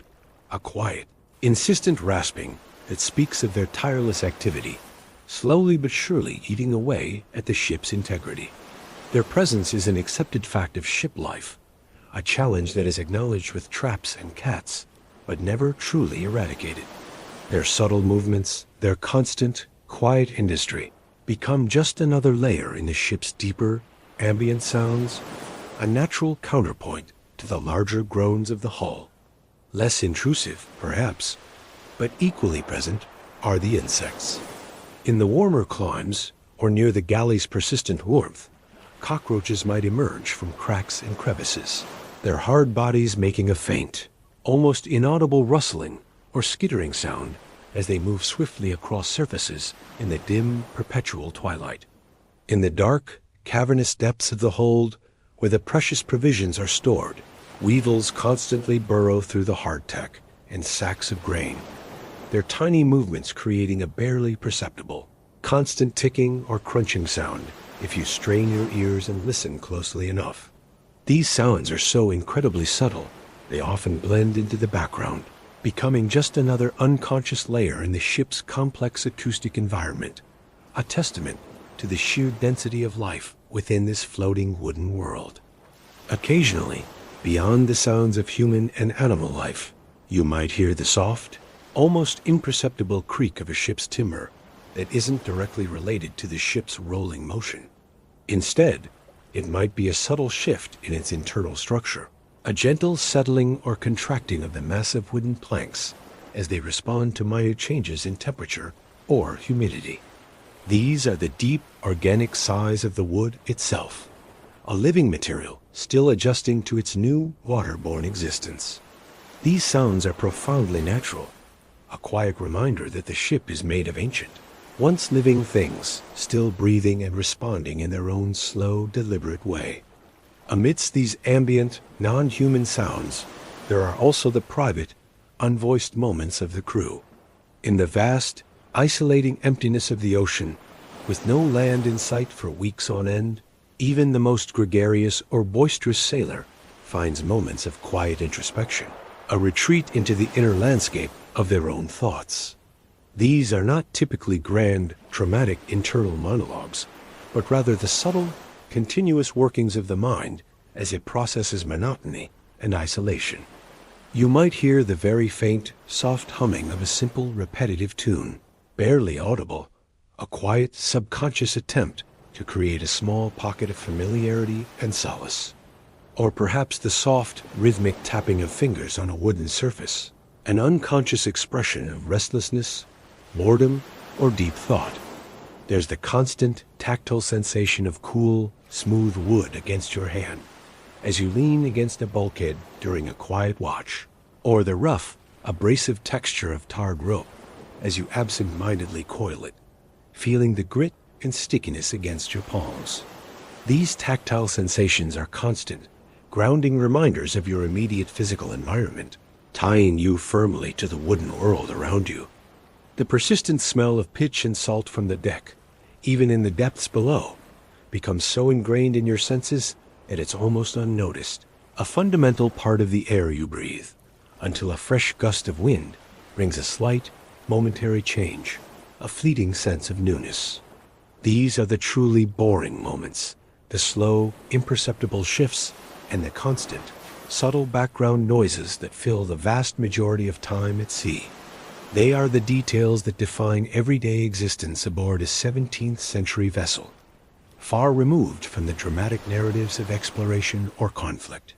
a quiet, insistent rasping that speaks of their tireless activity, slowly but surely eating away at the ship's integrity. Their presence is an accepted fact of ship life, a challenge that is acknowledged with traps and cats, but never truly eradicated. Their subtle movements, their constant, quiet industry, become just another layer in the ship's deeper, ambient sounds, a natural counterpoint to the larger groans of the hull. Less intrusive, perhaps, but equally present are the insects. In the warmer climes, or near the galley's persistent warmth, cockroaches might emerge from cracks and crevices, their hard bodies making a faint, almost inaudible rustling or skittering sound as they move swiftly across surfaces in the dim, perpetual twilight. In the dark, cavernous depths of the hold, where the precious provisions are stored, weevils constantly burrow through the hardtack and sacks of grain, their tiny movements creating a barely perceptible, constant ticking or crunching sound if you strain your ears and listen closely enough. These sounds are so incredibly subtle, they often blend into the background, becoming just another unconscious layer in the ship's complex acoustic environment, a testament to the sheer density of life within this floating wooden world. Occasionally, beyond the sounds of human and animal life, you might hear the soft, almost imperceptible creak of a ship's timber that isn't directly related to the ship's rolling motion. Instead, it might be a subtle shift in its internal structure, a gentle settling or contracting of the massive wooden planks as they respond to minor changes in temperature or humidity. These are the deep, organic sighs of the wood itself, a living material still adjusting to its new, waterborne existence. These sounds are profoundly natural, a quiet reminder that the ship is made of ancient, once living things, still breathing and responding in their own slow, deliberate way. Amidst these ambient, non-human sounds, there are also the private, unvoiced moments of the crew. In the vast, isolating emptiness of the ocean, with no land in sight for weeks on end, even the most gregarious or boisterous sailor finds moments of quiet introspection, a retreat into the inner landscape of their own thoughts. These are not typically grand, dramatic internal monologues, but rather the subtle, continuous workings of the mind as it processes monotony and isolation. You might hear the very faint, soft humming of a simple, repetitive tune, barely audible, a quiet, subconscious attempt to create a small pocket of familiarity and solace. Or perhaps the soft, rhythmic tapping of fingers on a wooden surface, an unconscious expression of restlessness, boredom, or deep thought. There's the constant, tactile sensation of cool, smooth wood against your hand as you lean against a bulkhead during a quiet watch, or the rough, abrasive texture of tarred rope as you absent-mindedly coil it, feeling the grit and stickiness against your palms. These tactile sensations are constant, grounding reminders of your immediate physical environment, tying you firmly to the wooden world around you. The persistent smell of pitch and salt from the deck, even in the depths below, becomes so ingrained in your senses that it's almost unnoticed, a fundamental part of the air you breathe, until a fresh gust of wind brings a slight, momentary change, a fleeting sense of newness. These are the truly boring moments, the slow, imperceptible shifts, and the constant, subtle background noises that fill the vast majority of time at sea. They are the details that define everyday existence aboard a 17th-century vessel, far removed from the dramatic narratives of exploration or conflict.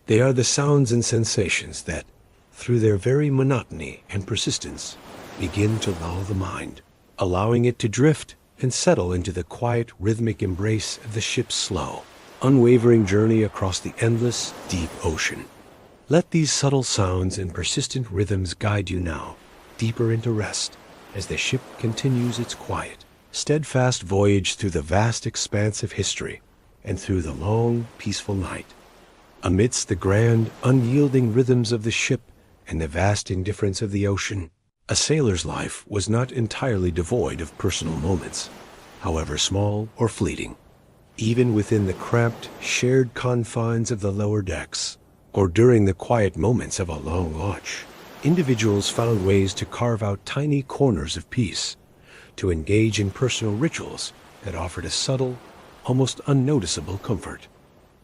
They are the sounds and sensations that, through their very monotony and persistence, begin to lull the mind, allowing it to drift and settle into the quiet, rhythmic embrace of the ship's slow, unwavering journey across the endless, deep ocean. Let these subtle sounds and persistent rhythms guide you now, deeper into rest, as the ship continues its quiet, steadfast voyage through the vast expanse of history and through the long, peaceful night. Amidst the grand, unyielding rhythms of the ship and the vast indifference of the ocean, a sailor's life was not entirely devoid of personal moments, however small or fleeting. Even within the cramped, shared confines of the lower decks, or during the quiet moments of a long watch, individuals found ways to carve out tiny corners of peace, to engage in personal rituals that offered a subtle, almost unnoticeable comfort.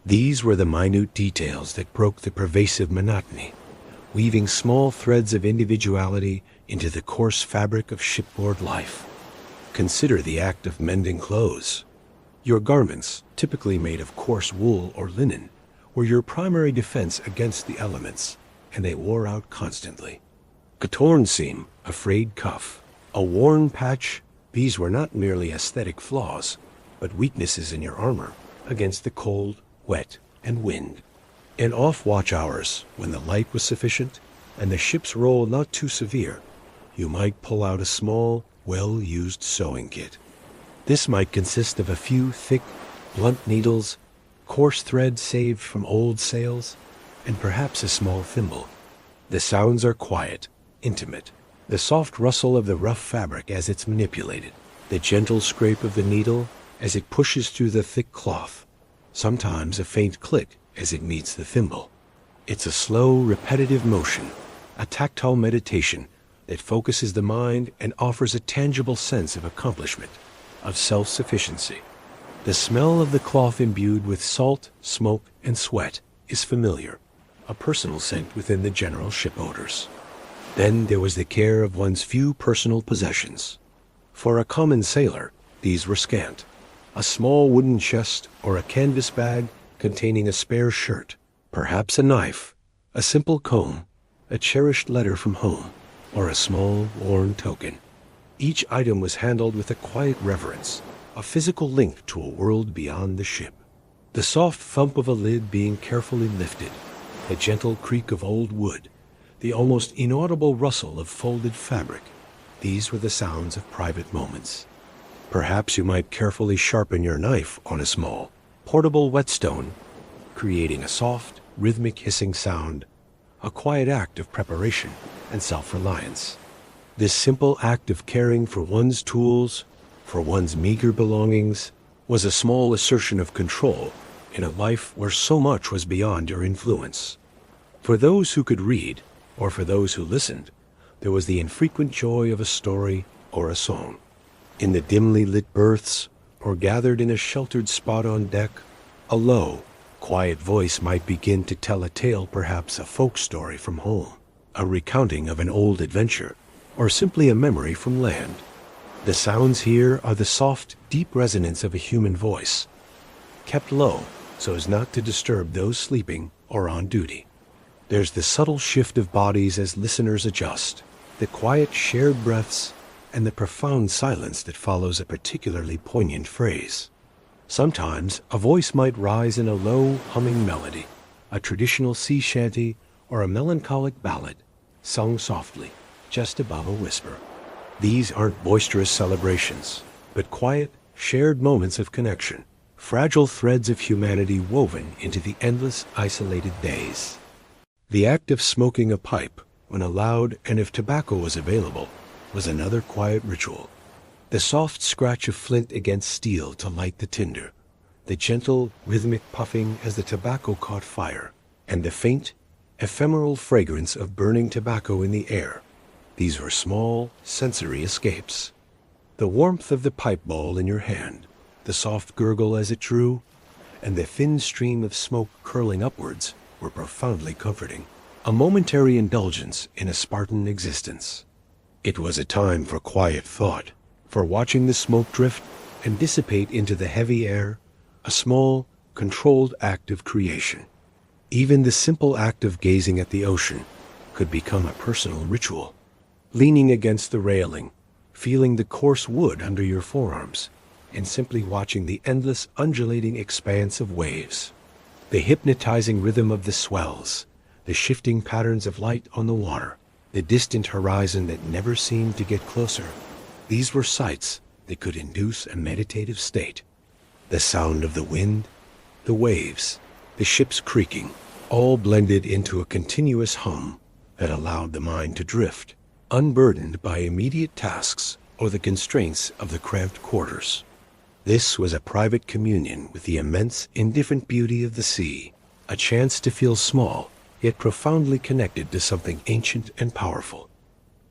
These were the minute details that broke the pervasive monotony, weaving small threads of individuality into the coarse fabric of shipboard life. Consider the act of mending clothes. Your garments, typically made of coarse wool or linen, were your primary defense against the elements, and they wore out constantly. A torn seam, a frayed cuff, a worn patch, These were not merely aesthetic flaws, but weaknesses in your armor against the cold, wet, and wind. In off-watch hours, when the light was sufficient and the ship's roll not too severe, you might pull out a small, well-used sewing kit. This might consist of a few thick, blunt needles, coarse thread saved from old sails, and perhaps a small thimble. The sounds are quiet, intimate. The soft rustle of the rough fabric as it's manipulated, the gentle scrape of the needle as it pushes through the thick cloth, sometimes a faint click as it meets the thimble. It's a slow, repetitive motion, a tactile meditation that focuses the mind and offers a tangible sense of accomplishment, of self-sufficiency. The smell of the cloth imbued with salt, smoke, and sweat is familiar, a personal scent within the general ship odors. Then there was the care of one's few personal possessions. For a common sailor, these were scant. A small wooden chest or a canvas bag containing a spare shirt, perhaps a knife, a simple comb, a cherished letter from home, or a small, worn token. Each item was handled with a quiet reverence, a physical link to a world beyond the ship. The soft thump of a lid being carefully lifted, the gentle creak of old wood, the almost inaudible rustle of folded fabric. These were the sounds of private moments. Perhaps you might carefully sharpen your knife on a small, portable whetstone, creating a soft, rhythmic hissing sound, a quiet act of preparation and self-reliance. This simple act of caring for one's tools, for one's meager belongings, was a small assertion of control in a life where so much was beyond your influence. For those who could read, or for those who listened, there was the infrequent joy of a story or a song. In the dimly lit berths, or gathered in a sheltered spot on deck, a low, quiet voice might begin to tell a tale, perhaps a folk story from home, a recounting of an old adventure, or simply a memory from land. The sounds here are the soft, deep resonance of a human voice, kept low so as not to disturb those sleeping or on duty. There's the subtle shift of bodies as listeners adjust, the quiet shared breaths, and the profound silence that follows a particularly poignant phrase. Sometimes a voice might rise in a low, humming melody, a traditional sea shanty or a melancholic ballad, sung softly, just above a whisper. These aren't boisterous celebrations, but quiet, shared moments of connection, fragile threads of humanity woven into the endless, isolated days. The act of smoking a pipe, when allowed and if tobacco was available, was another quiet ritual. The soft scratch of flint against steel to light the tinder, the gentle, rhythmic puffing as the tobacco caught fire, and the faint, ephemeral fragrance of burning tobacco in the air. These were small, sensory escapes. The warmth of the pipe bowl in your hand, the soft gurgle as it drew, and the thin stream of smoke curling upwards were profoundly comforting, a momentary indulgence in a Spartan existence. It was a time for quiet thought, for watching the smoke drift and dissipate into the heavy air, a small, controlled act of creation. Even the simple act of gazing at the ocean could become a personal ritual. Leaning against the railing, feeling the coarse wood under your forearms, and simply watching the endless undulating expanse of waves. The hypnotizing rhythm of the swells, the shifting patterns of light on the water, the distant horizon that never seemed to get closer. These were sights that could induce a meditative state. The sound of the wind, the waves, the ship's creaking, all blended into a continuous hum that allowed the mind to drift, unburdened by immediate tasks or the constraints of the cramped quarters. This was a private communion with the immense, indifferent beauty of the sea, a chance to feel small, yet profoundly connected to something ancient and powerful.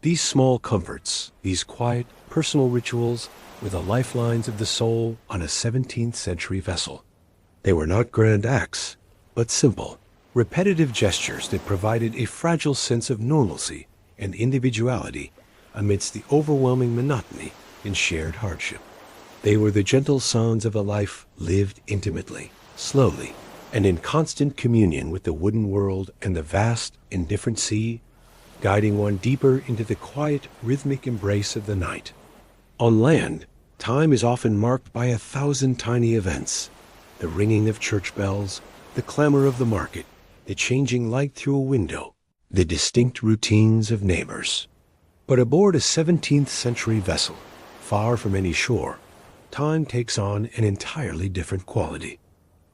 These small comforts, these quiet, personal rituals, were the lifelines of the soul on a 17th-century vessel. They were not grand acts, but simple, repetitive gestures that provided a fragile sense of normalcy and individuality amidst the overwhelming monotony and shared hardship. They were the gentle sounds of a life lived intimately, slowly, and in constant communion with the wooden world and the vast, indifferent sea, guiding one deeper into the quiet, rhythmic embrace of the night. On land, time is often marked by 1,000 tiny events: the ringing of church bells, the clamor of the market, the changing light through a window, the distinct routines of neighbors. But aboard a 17th-century vessel, far from any shore, time takes on an entirely different quality.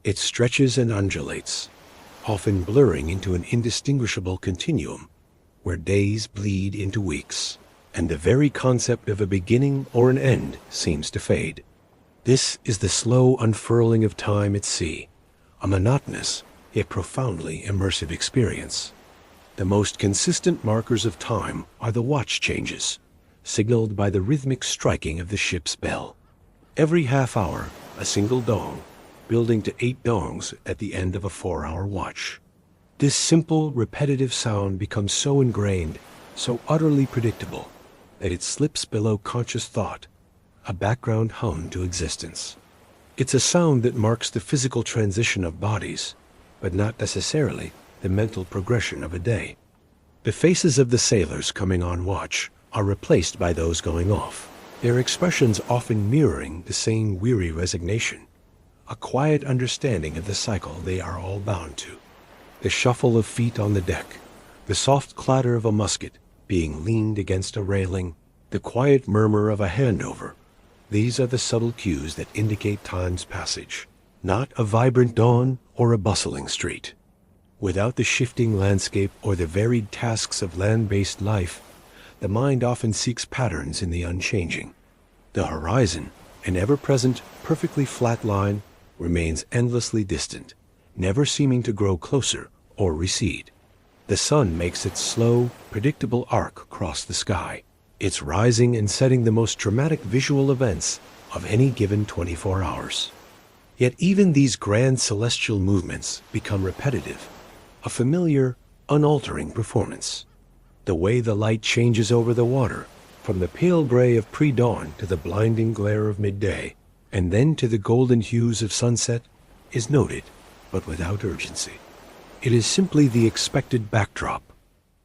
It stretches and undulates, often blurring into an indistinguishable continuum, where days bleed into weeks, and the very concept of a beginning or an end seems to fade. This is the slow unfurling of time at sea, a monotonous yet profoundly immersive experience. The most consistent markers of time are the watch changes, signaled by the rhythmic striking of the ship's bell. Every half hour, a single dong, building to 8 dongs at the end of a 4-hour watch. This simple, repetitive sound becomes so ingrained, so utterly predictable, that it slips below conscious thought, a background hum to existence. It's a sound that marks the physical transition of bodies, but not necessarily the mental progression of a day. The faces of the sailors coming on watch are replaced by those going off, their expressions often mirroring the same weary resignation, a quiet understanding of the cycle they are all bound to. The shuffle of feet on the deck, the soft clatter of a musket being leaned against a railing, the quiet murmur of a handover, these are the subtle cues that indicate time's passage, not a vibrant dawn or a bustling street. Without the shifting landscape or the varied tasks of land-based life, the mind often seeks patterns in the unchanging. The horizon, an ever-present, perfectly flat line, remains endlessly distant, never seeming to grow closer or recede. The sun makes its slow, predictable arc across the sky, its rising and setting the most dramatic visual events of any given 24 hours. Yet even these grand celestial movements become repetitive, a familiar, unaltering performance. The way the light changes over the water, from the pale gray of pre-dawn to the blinding glare of midday, and then to the golden hues of sunset, is noted, but without urgency. It is simply the expected backdrop,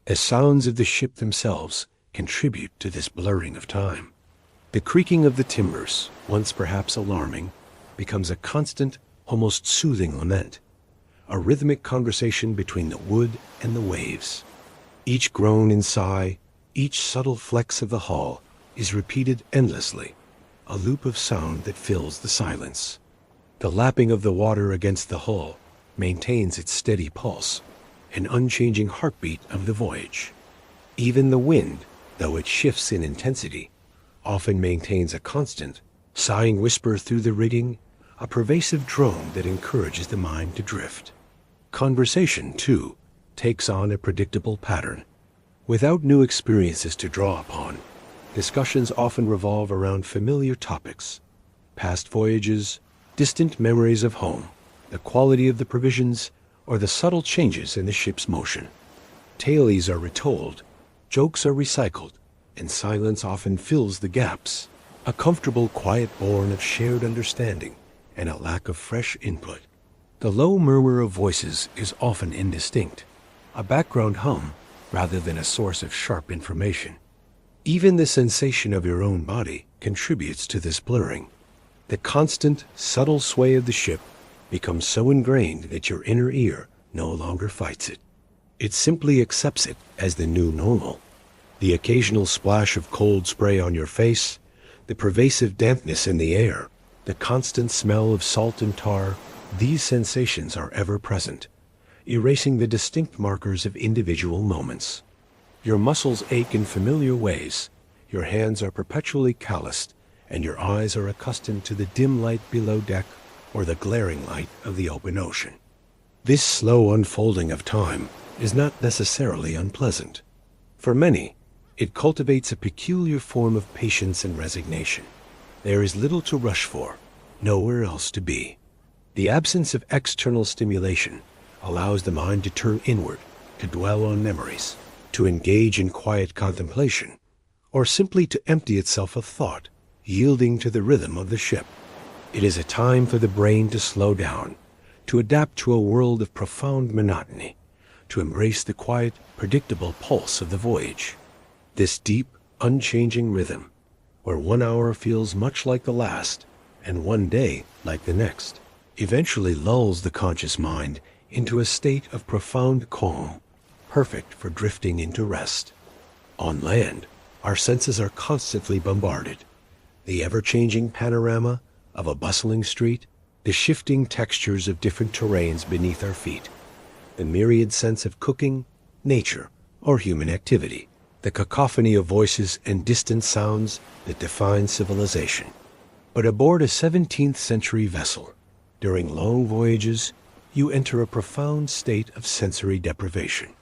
as sounds of the ship themselves contribute to this blurring of time. The creaking of the timbers, once perhaps alarming, becomes a constant, almost soothing lament, a rhythmic conversation between the wood and the waves. Each groan and sigh, each subtle flex of the hull is repeated endlessly, a loop of sound that fills the silence. The lapping of the water against the hull maintains its steady pulse, an unchanging heartbeat of the voyage. Even the wind, though it shifts in intensity, often maintains a constant, sighing whisper through the rigging, a pervasive drone that encourages the mind to drift. Conversation, too, takes on a predictable pattern. Without new experiences to draw upon, discussions often revolve around familiar topics: past voyages, distant memories of home, the quality of the provisions, or the subtle changes in the ship's motion. Tales are retold, jokes are recycled, and silence often fills the gaps, a comfortable quiet born of shared understanding and a lack of fresh input. The low murmur of voices is often indistinct, a background hum rather than a source of sharp information. Even the sensation of your own body contributes to this blurring. The constant, subtle sway of the ship becomes so ingrained that your inner ear no longer fights it. It simply accepts it as the new normal. The occasional splash of cold spray on your face, the pervasive dampness in the air, the constant smell of salt and tar, these sensations are ever present, erasing the distinct markers of individual moments. Your muscles ache in familiar ways, your hands are perpetually calloused, and your eyes are accustomed to the dim light below deck or the glaring light of the open ocean. This slow unfolding of time is not necessarily unpleasant. For many, it cultivates a peculiar form of patience and resignation. There is little to rush for, nowhere else to be. The absence of external stimulation allows the mind to turn inward, to dwell on memories, to engage in quiet contemplation, or simply to empty itself of thought, yielding to the rhythm of the ship. It is a time for the brain to slow down, to adapt to a world of profound monotony, to embrace the quiet, predictable pulse of the voyage. This deep, unchanging rhythm, where 1 hour feels much like the last and one day like the next, eventually lulls the conscious mind into a state of profound calm, perfect for drifting into rest. On land, our senses are constantly bombarded. The ever-changing panorama of a bustling street, the shifting textures of different terrains beneath our feet, the myriad scents of cooking, nature, or human activity, the cacophony of voices and distant sounds that define civilization. But aboard a 17th-century vessel, during long voyages, you enter a profound state of sensory deprivation.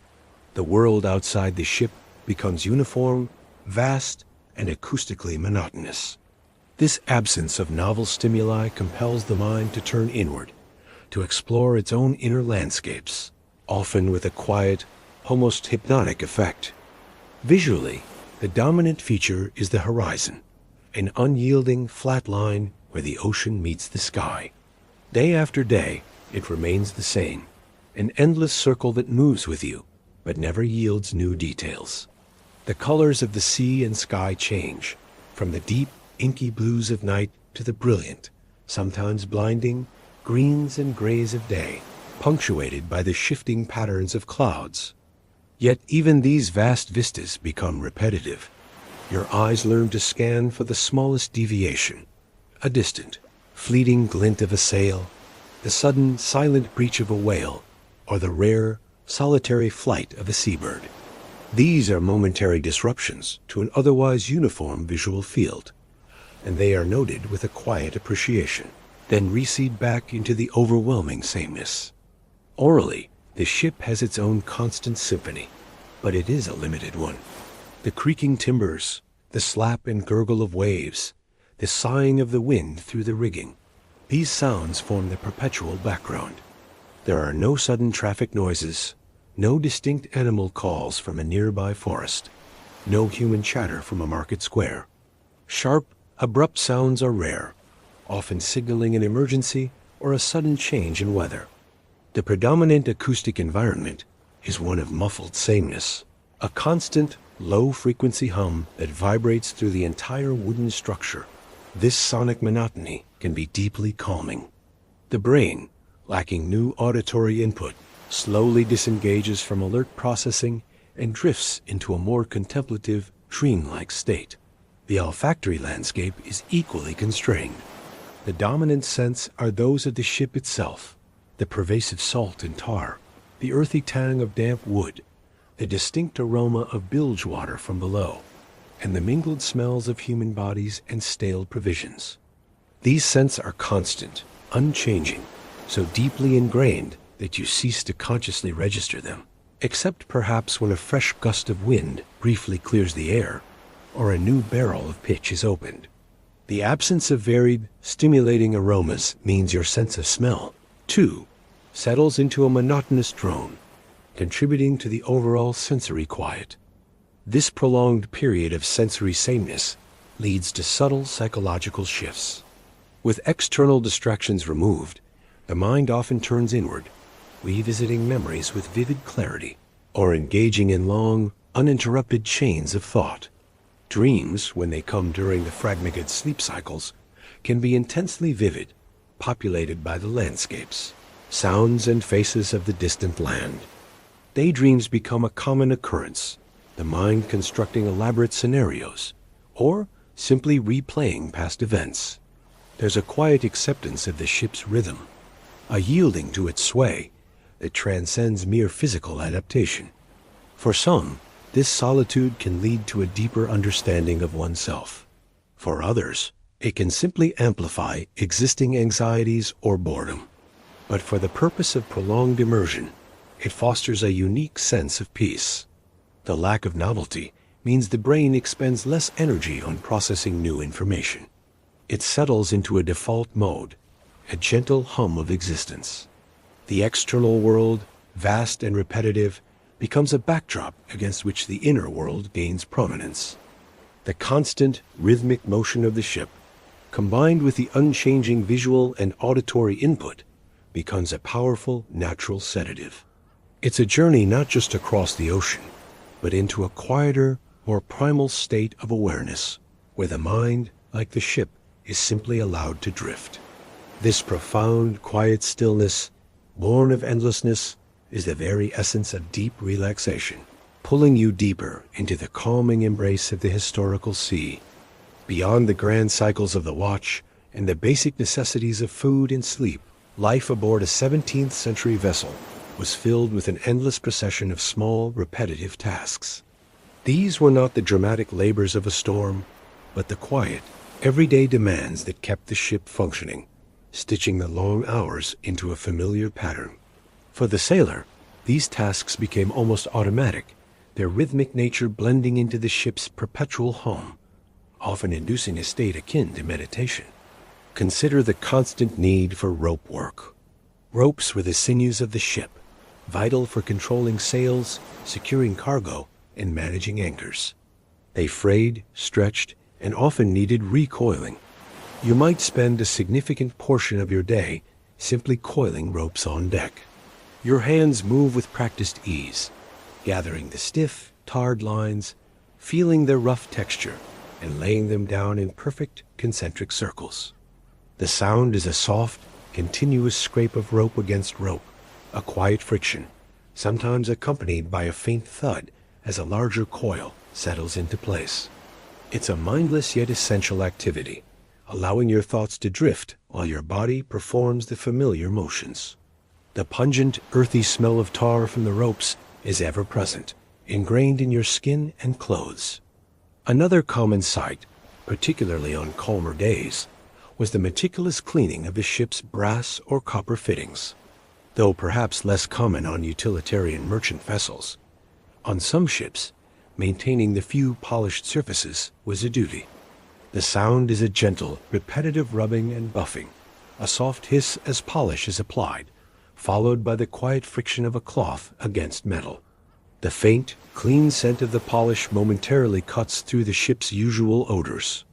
The world outside the ship becomes uniform, vast, and acoustically monotonous. This absence of novel stimuli compels the mind to turn inward, to explore its own inner landscapes, often with a quiet, almost hypnotic effect. Visually, the dominant feature is the horizon, an unyielding, flat line where the ocean meets the sky. Day after day, it remains the same, an endless circle that moves with you, but never yields new details. The colors of the sea and sky change, from the deep, inky blues of night to the brilliant, sometimes blinding, greens and grays of day, punctuated by the shifting patterns of clouds. Yet even these vast vistas become repetitive. Your eyes learn to scan for the smallest deviation, a distant, fleeting glint of a sail, the sudden, silent breach of a whale, or the rare, solitary flight of a seabird. These are momentary disruptions to an otherwise uniform visual field, and they are noted with a quiet appreciation, then recede back into the overwhelming sameness. Orally, the ship has its own constant symphony, but it is a limited one. The creaking timbers, the slap and gurgle of waves, the sighing of the wind through the rigging, these sounds form the perpetual background. There are no sudden traffic noises, no distinct animal calls from a nearby forest, no human chatter from a market square. Sharp, abrupt sounds are rare, often signaling an emergency or a sudden change in weather. The predominant acoustic environment is one of muffled sameness, a constant, low-frequency hum that vibrates through the entire wooden structure. This sonic monotony can be deeply calming. The brain, lacking new auditory input, slowly disengages from alert processing and drifts into a more contemplative, dreamlike state. The olfactory landscape is equally constrained. The dominant scents are those of the ship itself, the pervasive salt and tar, the earthy tang of damp wood, the distinct aroma of bilge water from below, and the mingled smells of human bodies and stale provisions. These scents are constant, unchanging, so deeply ingrained that you cease to consciously register them, except perhaps when a fresh gust of wind briefly clears the air, or a new barrel of pitch is opened. The absence of varied, stimulating aromas means your sense of smell, too, settles into a monotonous drone, contributing to the overall sensory quiet. This prolonged period of sensory sameness leads to subtle psychological shifts. With external distractions removed, the mind often turns inward, revisiting memories with vivid clarity, or engaging in long, uninterrupted chains of thought. Dreams, when they come during the fragmented sleep cycles, can be intensely vivid, populated by the landscapes, sounds and faces of the distant land. Daydreams become a common occurrence, the mind constructing elaborate scenarios, or simply replaying past events. There's a quiet acceptance of the ship's rhythm, a yielding to its sway that transcends mere physical adaptation. For some, this solitude can lead to a deeper understanding of oneself. For others, it can simply amplify existing anxieties or boredom. But for the purpose of prolonged immersion, it fosters a unique sense of peace. The lack of novelty means the brain expends less energy on processing new information. It settles into a default mode, a gentle hum of existence. The external world, vast and repetitive, becomes a backdrop against which the inner world gains prominence. The constant, rhythmic motion of the ship, combined with the unchanging visual and auditory input, becomes a powerful, natural sedative. It's a journey not just across the ocean, but into a quieter, more primal state of awareness, where the mind, like the ship, is simply allowed to drift. This profound, quiet stillness, born of endlessness, is the very essence of deep relaxation, pulling you deeper into the calming embrace of the historical sea. Beyond the grand cycles of the watch and the basic necessities of food and sleep, life aboard a 17th-century vessel was filled with an endless procession of small, repetitive tasks. These were not the dramatic labors of a storm, but the quiet, everyday demands that kept the ship functioning, stitching the long hours into a familiar pattern. For the sailor, these tasks became almost automatic, their rhythmic nature blending into the ship's perpetual hum, often inducing a state akin to meditation. Consider the constant need for rope work. Ropes were the sinews of the ship, vital for controlling sails, securing cargo, and managing anchors. They frayed, stretched, and often needed recoiling. You might spend a significant portion of your day simply coiling ropes on deck. Your hands move with practiced ease, gathering the stiff, tarred lines, feeling their rough texture, and laying them down in perfect concentric circles. The sound is a soft, continuous scrape of rope against rope, a quiet friction, sometimes accompanied by a faint thud as a larger coil settles into place. It's a mindless yet essential activity, allowing your thoughts to drift while your body performs the familiar motions. The pungent, earthy smell of tar from the ropes is ever present, ingrained in your skin and clothes. Another common sight, particularly on calmer days, was the meticulous cleaning of the ship's brass or copper fittings, though perhaps less common on utilitarian merchant vessels. On some ships, maintaining the few polished surfaces was a duty. The sound is a gentle, repetitive rubbing and buffing, a soft hiss as polish is applied, followed by the quiet friction of a cloth against metal. The faint, clean scent of the polish momentarily cuts through the ship's usual odors.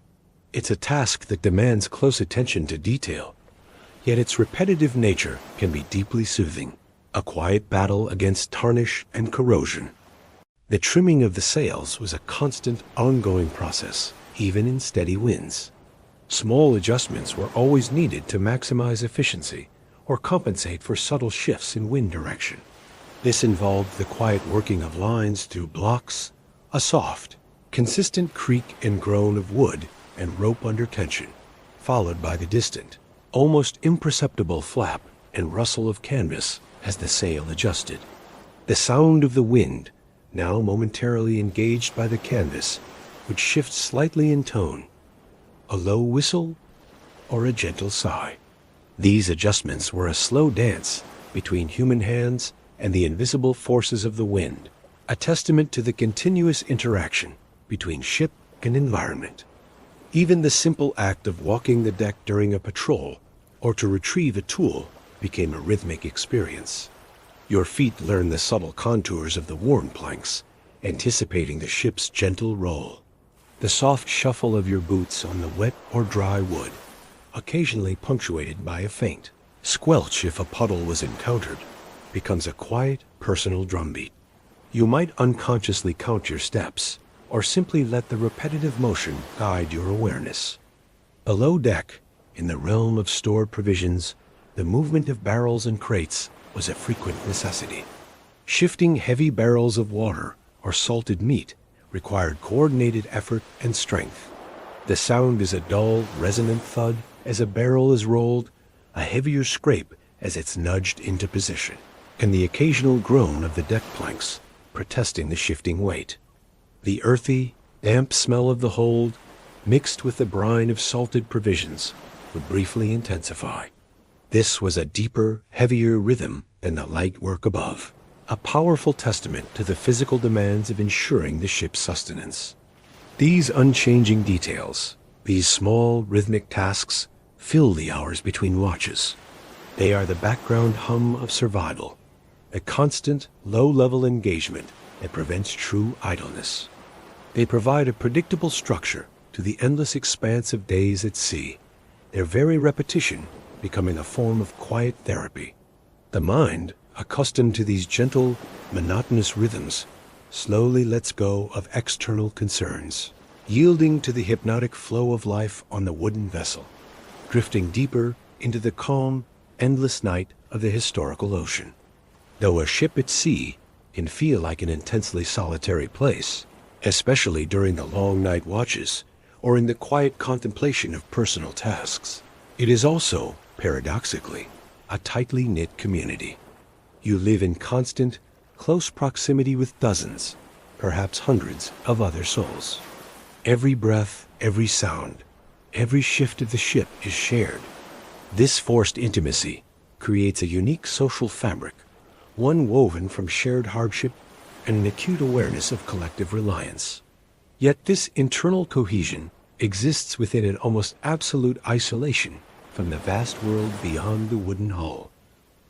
It's a task that demands close attention to detail, yet its repetitive nature can be deeply soothing, a quiet battle against tarnish and corrosion. The trimming of the sails was a constant, ongoing process, even in steady winds. Small adjustments were always needed to maximize efficiency or compensate for subtle shifts in wind direction. This involved the quiet working of lines through blocks, a soft, consistent creak and groan of wood and rope under tension, followed by the distant, almost imperceptible flap and rustle of canvas as the sail adjusted. The sound of the wind, now momentarily engaged by the canvas, would shift slightly in tone, a low whistle or a gentle sigh. These adjustments were a slow dance between human hands and the invisible forces of the wind, a testament to the continuous interaction between ship and environment. Even the simple act of walking the deck during a patrol or to retrieve a tool became a rhythmic experience. Your feet learn the subtle contours of the worn planks, anticipating the ship's gentle roll. The soft shuffle of your boots on the wet or dry wood, occasionally punctuated by a faint squelch if a puddle was encountered, becomes a quiet, personal drumbeat. You might unconsciously count your steps, or simply let the repetitive motion guide your awareness. Below deck, in the realm of stored provisions, the movement of barrels and crates was a frequent necessity. Shifting heavy barrels of water or salted meat required coordinated effort and strength. The sound is a dull, resonant thud as a barrel is rolled, a heavier scrape as it's nudged into position, and the occasional groan of the deck planks protesting the shifting weight. The earthy, damp smell of the hold, mixed with the brine of salted provisions, would briefly intensify. This was a deeper, heavier rhythm than the light work above, a powerful testament to the physical demands of ensuring the ship's sustenance. These unchanging details, these small, rhythmic tasks, fill the hours between watches. They are the background hum of survival, a constant, low-level engagement that prevents true idleness. They provide a predictable structure to the endless expanse of days at sea, their very repetition becoming a form of quiet therapy. The mind, accustomed to these gentle, monotonous rhythms, slowly lets go of external concerns, yielding to the hypnotic flow of life on the wooden vessel, drifting deeper into the calm, endless night of the historical ocean. Though a ship at sea can feel like an intensely solitary place, especially during the long night watches or in the quiet contemplation of personal tasks, it is also, paradoxically, a tightly knit community. You live in constant, close proximity with dozens, perhaps hundreds of other souls. Every breath, every sound, every shift of the ship is shared. This forced intimacy creates a unique social fabric, one woven from shared hardship and an acute awareness of collective reliance. Yet this internal cohesion exists within an almost absolute isolation from the vast world beyond the wooden hull.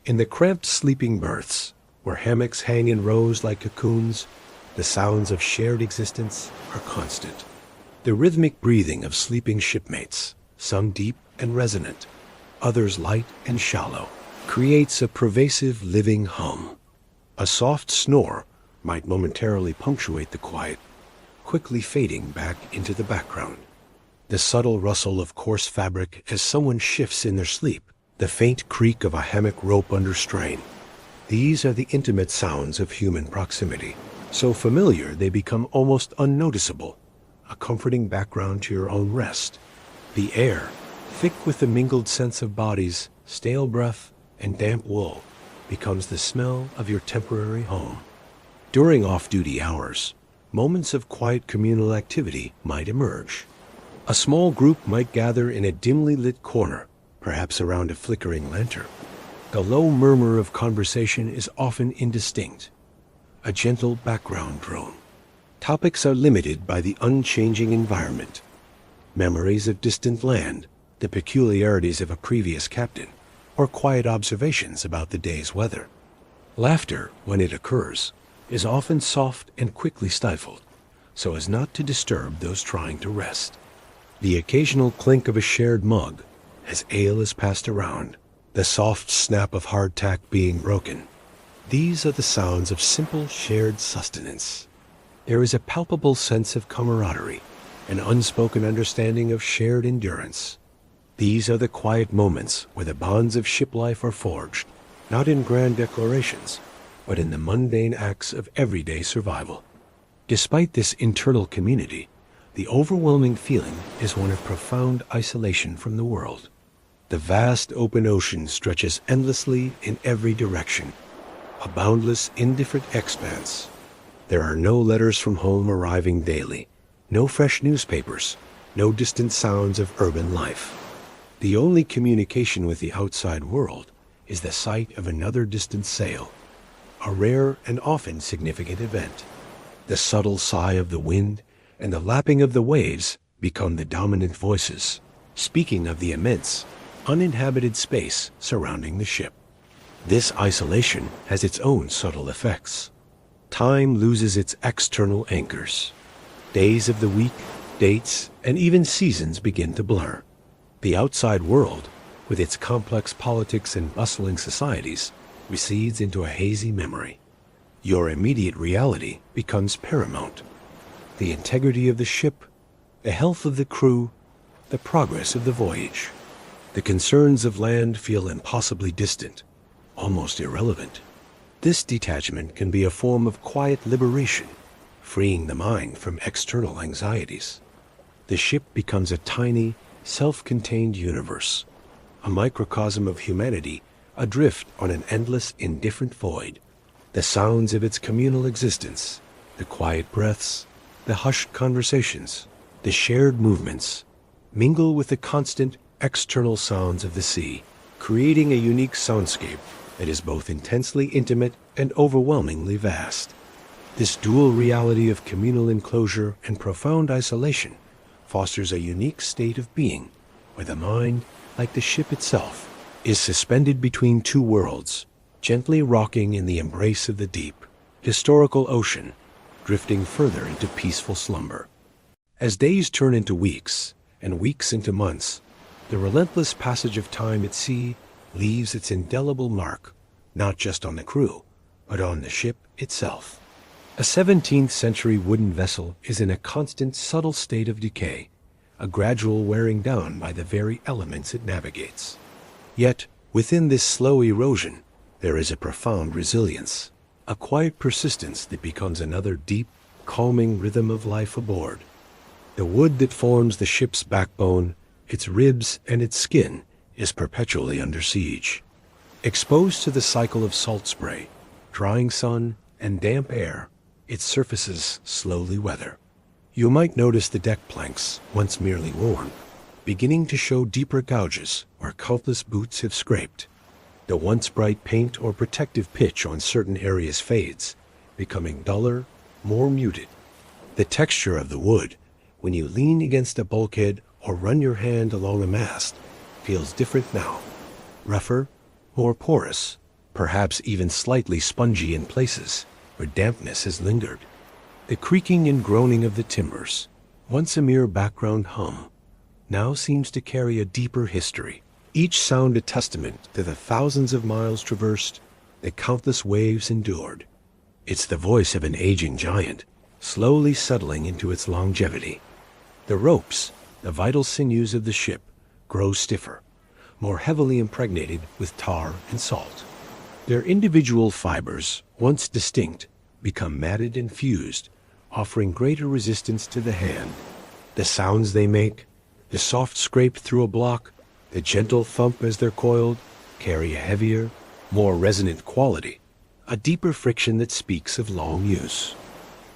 In the cramped sleeping berths, where hammocks hang in rows like cocoons, the sounds of shared existence are constant. The rhythmic breathing of sleeping shipmates, some deep and resonant, others light and shallow, creates a pervasive living hum. A soft snore might momentarily punctuate the quiet, quickly fading back into the background. The subtle rustle of coarse fabric as someone shifts in their sleep, the faint creak of a hammock rope under strain. These are the intimate sounds of human proximity, so familiar they become almost unnoticeable, a comforting background to your own rest. The air, thick with the mingled scents of bodies, stale breath, and damp wool, becomes the smell of your temporary home. During off-duty hours, moments of quiet communal activity might emerge. A small group might gather in a dimly lit corner, perhaps around a flickering lantern. The low murmur of conversation is often indistinct, a gentle background drone. Topics are limited by the unchanging environment. Memories of distant land, the peculiarities of a previous captain, or quiet observations about the day's weather. Laughter, when it occurs, is often soft and quickly stifled, so as not to disturb those trying to rest. The occasional clink of a shared mug as ale is passed around, the soft snap of hardtack being broken. These are the sounds of simple shared sustenance. There is a palpable sense of camaraderie, an unspoken understanding of shared endurance. These are the quiet moments where the bonds of ship life are forged, not in grand declarations, but in the mundane acts of everyday survival. Despite this internal community, the overwhelming feeling is one of profound isolation from the world. The vast open ocean stretches endlessly in every direction, a boundless, indifferent expanse. There are no letters from home arriving daily, no fresh newspapers, no distant sounds of urban life. The only communication with the outside world is the sight of another distant sail, a rare and often significant event. The subtle sigh of the wind and the lapping of the waves become the dominant voices, speaking of the immense, uninhabited space surrounding the ship. This isolation has its own subtle effects. Time loses its external anchors. Days of the week, dates, and even seasons begin to blur. The outside world, with its complex politics and bustling societies, recedes into a hazy memory. Your immediate reality becomes paramount. The integrity of the ship, the health of the crew, the progress of the voyage. The concerns of land feel impossibly distant, almost irrelevant. This detachment can be a form of quiet liberation, freeing the mind from external anxieties. The ship becomes a tiny, self-contained universe, a microcosm of humanity adrift on an endless, indifferent void. The sounds of its communal existence, the quiet breaths, the hushed conversations, the shared movements, mingle with the constant external sounds of the sea, creating a unique soundscape that is both intensely intimate and overwhelmingly vast. This dual reality of communal enclosure and profound isolation fosters a unique state of being, where the mind, like the ship itself, is suspended between two worlds, gently rocking in the embrace of the deep, historical ocean, drifting further into peaceful slumber. As days turn into weeks, and weeks into months, the relentless passage of time at sea leaves its indelible mark, not just on the crew, but on the ship itself. A 17th-century wooden vessel is in a constant, subtle state of decay, a gradual wearing down by the very elements it navigates. Yet, within this slow erosion, there is a profound resilience, a quiet persistence that becomes another deep, calming rhythm of life aboard. The wood that forms the ship's backbone, its ribs and its skin, is perpetually under siege. Exposed to the cycle of salt spray, drying sun, and damp air, its surfaces slowly weather. You might notice the deck planks, once merely worn, beginning to show deeper gouges where countless boots have scraped. The once bright paint or protective pitch on certain areas fades, becoming duller, more muted. The texture of the wood, when you lean against a bulkhead or run your hand along a mast, feels different now. Rougher, more porous, perhaps even slightly spongy in places where dampness has lingered. The creaking and groaning of the timbers, once a mere background hum, now seems to carry a deeper history, each sound a testament to the thousands of miles traversed, the countless waves endured. It's the voice of an aging giant, slowly settling into its longevity. The ropes, the vital sinews of the ship, grow stiffer, more heavily impregnated with tar and salt. Their individual fibers, once distinct, become matted and fused, offering greater resistance to the hand. The sounds they make, the soft scrape through a block, the gentle thump as they're coiled, carry a heavier, more resonant quality, a deeper friction that speaks of long use.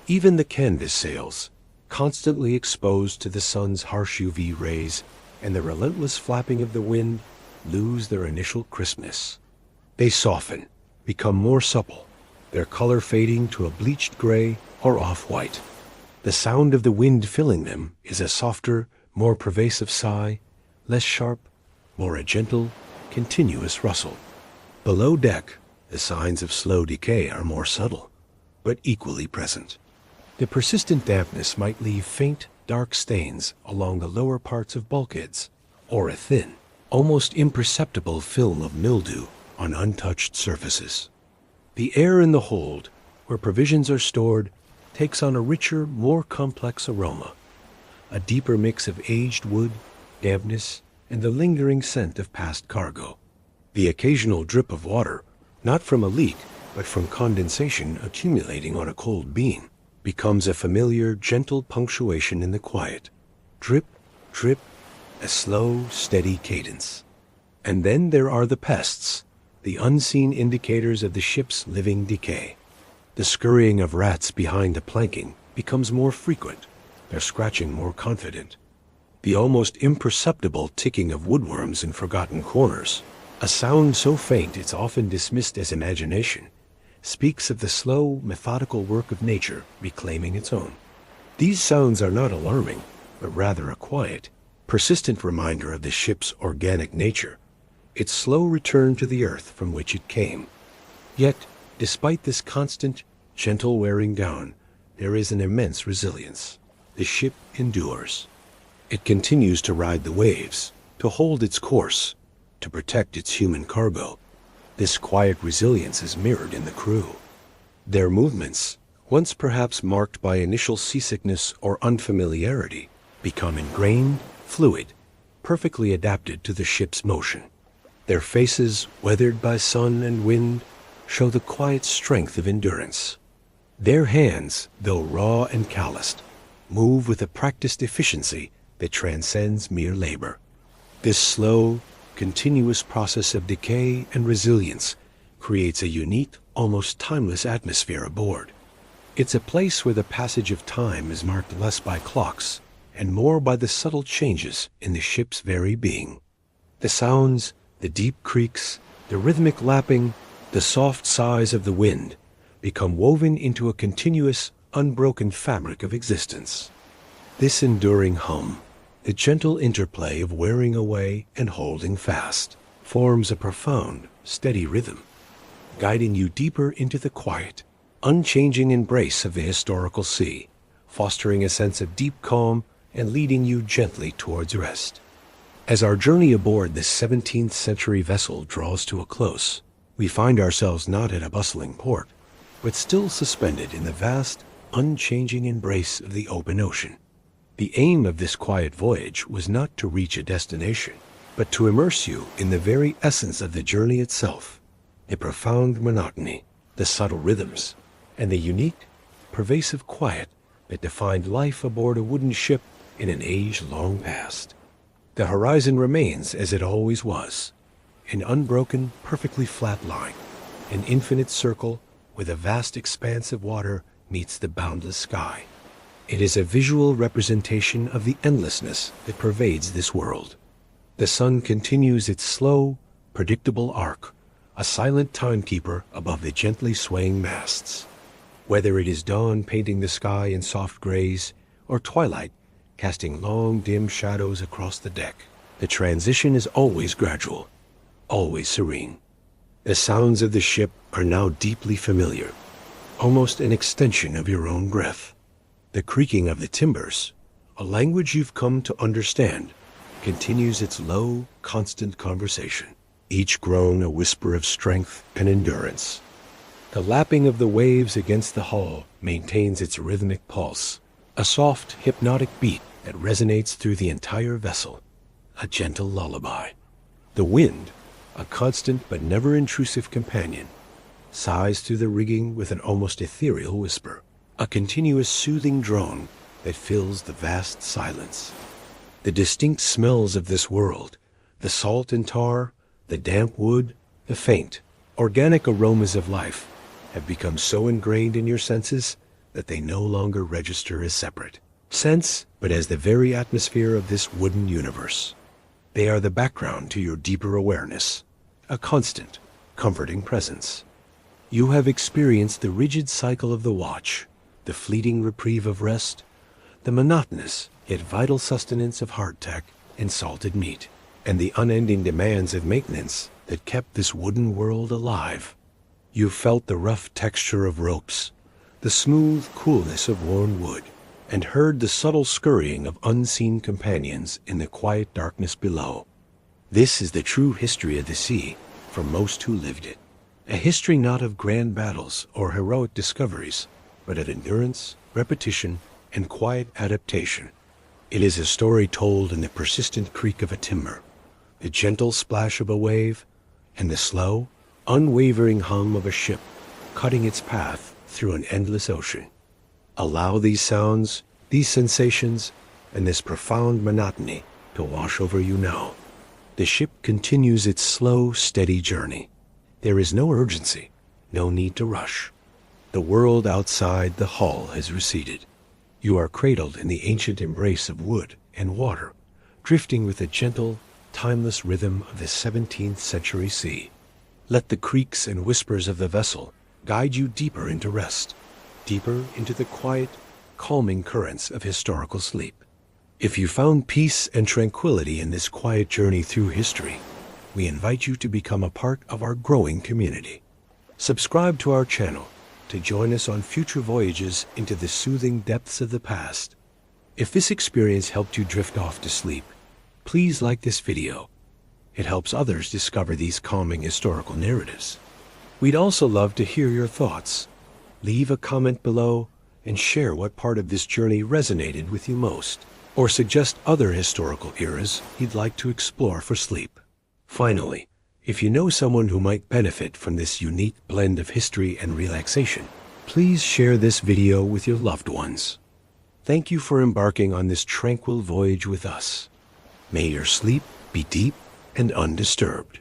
Even the canvas sails, constantly exposed to the sun's harsh UV rays and the relentless flapping of the wind, lose their initial crispness. They soften, become more supple, their color fading to a bleached gray or off-white. The sound of the wind filling them is a softer, more pervasive sigh, less sharp, more a gentle, continuous rustle. Below deck, the signs of slow decay are more subtle, but equally present. The persistent dampness might leave faint, dark stains along the lower parts of bulkheads, or a thin, almost imperceptible film of mildew on untouched surfaces. The air in the hold, where provisions are stored, takes on a richer, more complex aroma, a deeper mix of aged wood, dampness, and the lingering scent of past cargo. The occasional drip of water, not from a leak, but from condensation accumulating on a cold beam, becomes a familiar, gentle punctuation in the quiet. Drip, drip, a slow, steady cadence. And then there are the pests, the unseen indicators of the ship's living decay. The scurrying of rats behind the planking becomes more frequent, their scratching more confident. The almost imperceptible ticking of woodworms in forgotten corners, a sound so faint it's often dismissed as imagination, speaks of the slow, methodical work of nature reclaiming its own. These sounds are not alarming, but rather a quiet, persistent reminder of the ship's organic nature, its slow return to the earth from which it came. Yet, despite this constant, gentle wearing down, there is an immense resilience. The ship endures. It continues to ride the waves, to hold its course, to protect its human cargo. This quiet resilience is mirrored in the crew. Their movements, once perhaps marked by initial seasickness or unfamiliarity, become ingrained, fluid, perfectly adapted to the ship's motion. Their faces, weathered by sun and wind, show the quiet strength of endurance. Their hands, though raw and calloused, move with a practiced efficiency that transcends mere labor. This slow, continuous process of decay and resilience creates a unique, almost timeless atmosphere aboard. It's a place where the passage of time is marked less by clocks and more by the subtle changes in the ship's very being. The sounds, the deep creaks, the rhythmic lapping, the soft sighs of the wind become woven into a continuous, unbroken fabric of existence. This enduring hum, the gentle interplay of wearing away and holding fast, forms a profound, steady rhythm, guiding you deeper into the quiet, unchanging embrace of the historical sea, fostering a sense of deep calm and leading you gently towards rest. As our journey aboard this 17th century vessel draws to a close, we find ourselves not at a bustling port, but still suspended in the vast, unchanging embrace of the open ocean. The aim of this quiet voyage was not to reach a destination, but to immerse you in the very essence of the journey itself, a profound monotony, the subtle rhythms, and the unique, pervasive quiet that defined life aboard a wooden ship in an age long past. The horizon remains as it always was, an unbroken, perfectly flat line, an infinite circle where the vast expanse of water meets the boundless sky. It is a visual representation of the endlessness that pervades this world. The sun continues its slow, predictable arc, a silent timekeeper above the gently swaying masts. Whether it is dawn painting the sky in soft grays, or twilight casting long, dim shadows across the deck, the transition is always gradual, always serene. The sounds of the ship are now deeply familiar, almost an extension of your own breath. The creaking of the timbers, a language you've come to understand, continues its low, constant conversation, each groan a whisper of strength and endurance. The lapping of the waves against the hull maintains its rhythmic pulse, a soft, hypnotic beat that resonates through the entire vessel, a gentle lullaby. The wind, a constant but never intrusive companion, sighs through the rigging with an almost ethereal whisper, a continuous soothing drone that fills the vast silence. The distinct smells of this world, the salt and tar, the damp wood, the faint, organic aromas of life, have become so ingrained in your senses that they no longer register as separate sense, but as the very atmosphere of this wooden universe. They are the background to your deeper awareness, a constant, comforting presence. You have experienced the rigid cycle of the watch, the fleeting reprieve of rest, the monotonous yet vital sustenance of hardtack and salted meat, and the unending demands of maintenance that kept this wooden world alive. You felt the rough texture of ropes, the smooth coolness of worn wood, and heard the subtle scurrying of unseen companions in the quiet darkness below. This is the true history of the sea for most who lived it, a history not of grand battles or heroic discoveries, but of endurance, repetition, and quiet adaptation. It is a story told in the persistent creak of a timber, the gentle splash of a wave, and the slow, unwavering hum of a ship cutting its path through an endless ocean. Allow these sounds, these sensations, and this profound monotony to wash over you now. The ship continues its slow, steady journey. There is no urgency, no need to rush. The world outside the hull has receded. You are cradled in the ancient embrace of wood and water, drifting with the gentle, timeless rhythm of the 17th century sea. Let the creaks and whispers of the vessel guide you deeper into rest, deeper into the quiet, calming currents of historical sleep. If you found peace and tranquility in this quiet journey through history, we invite you to become a part of our growing community. Subscribe to our channel to join us on future voyages into the soothing depths of the past. If this experience helped you drift off to sleep, please like this video. It helps others discover these calming historical narratives. We'd also love to hear your thoughts. Leave a comment below and share what part of this journey resonated with you most, or suggest other historical eras you'd like to explore for sleep. Finally, if you know someone who might benefit from this unique blend of history and relaxation, please share this video with your loved ones. Thank you for embarking on this tranquil voyage with us. May your sleep be deep and undisturbed.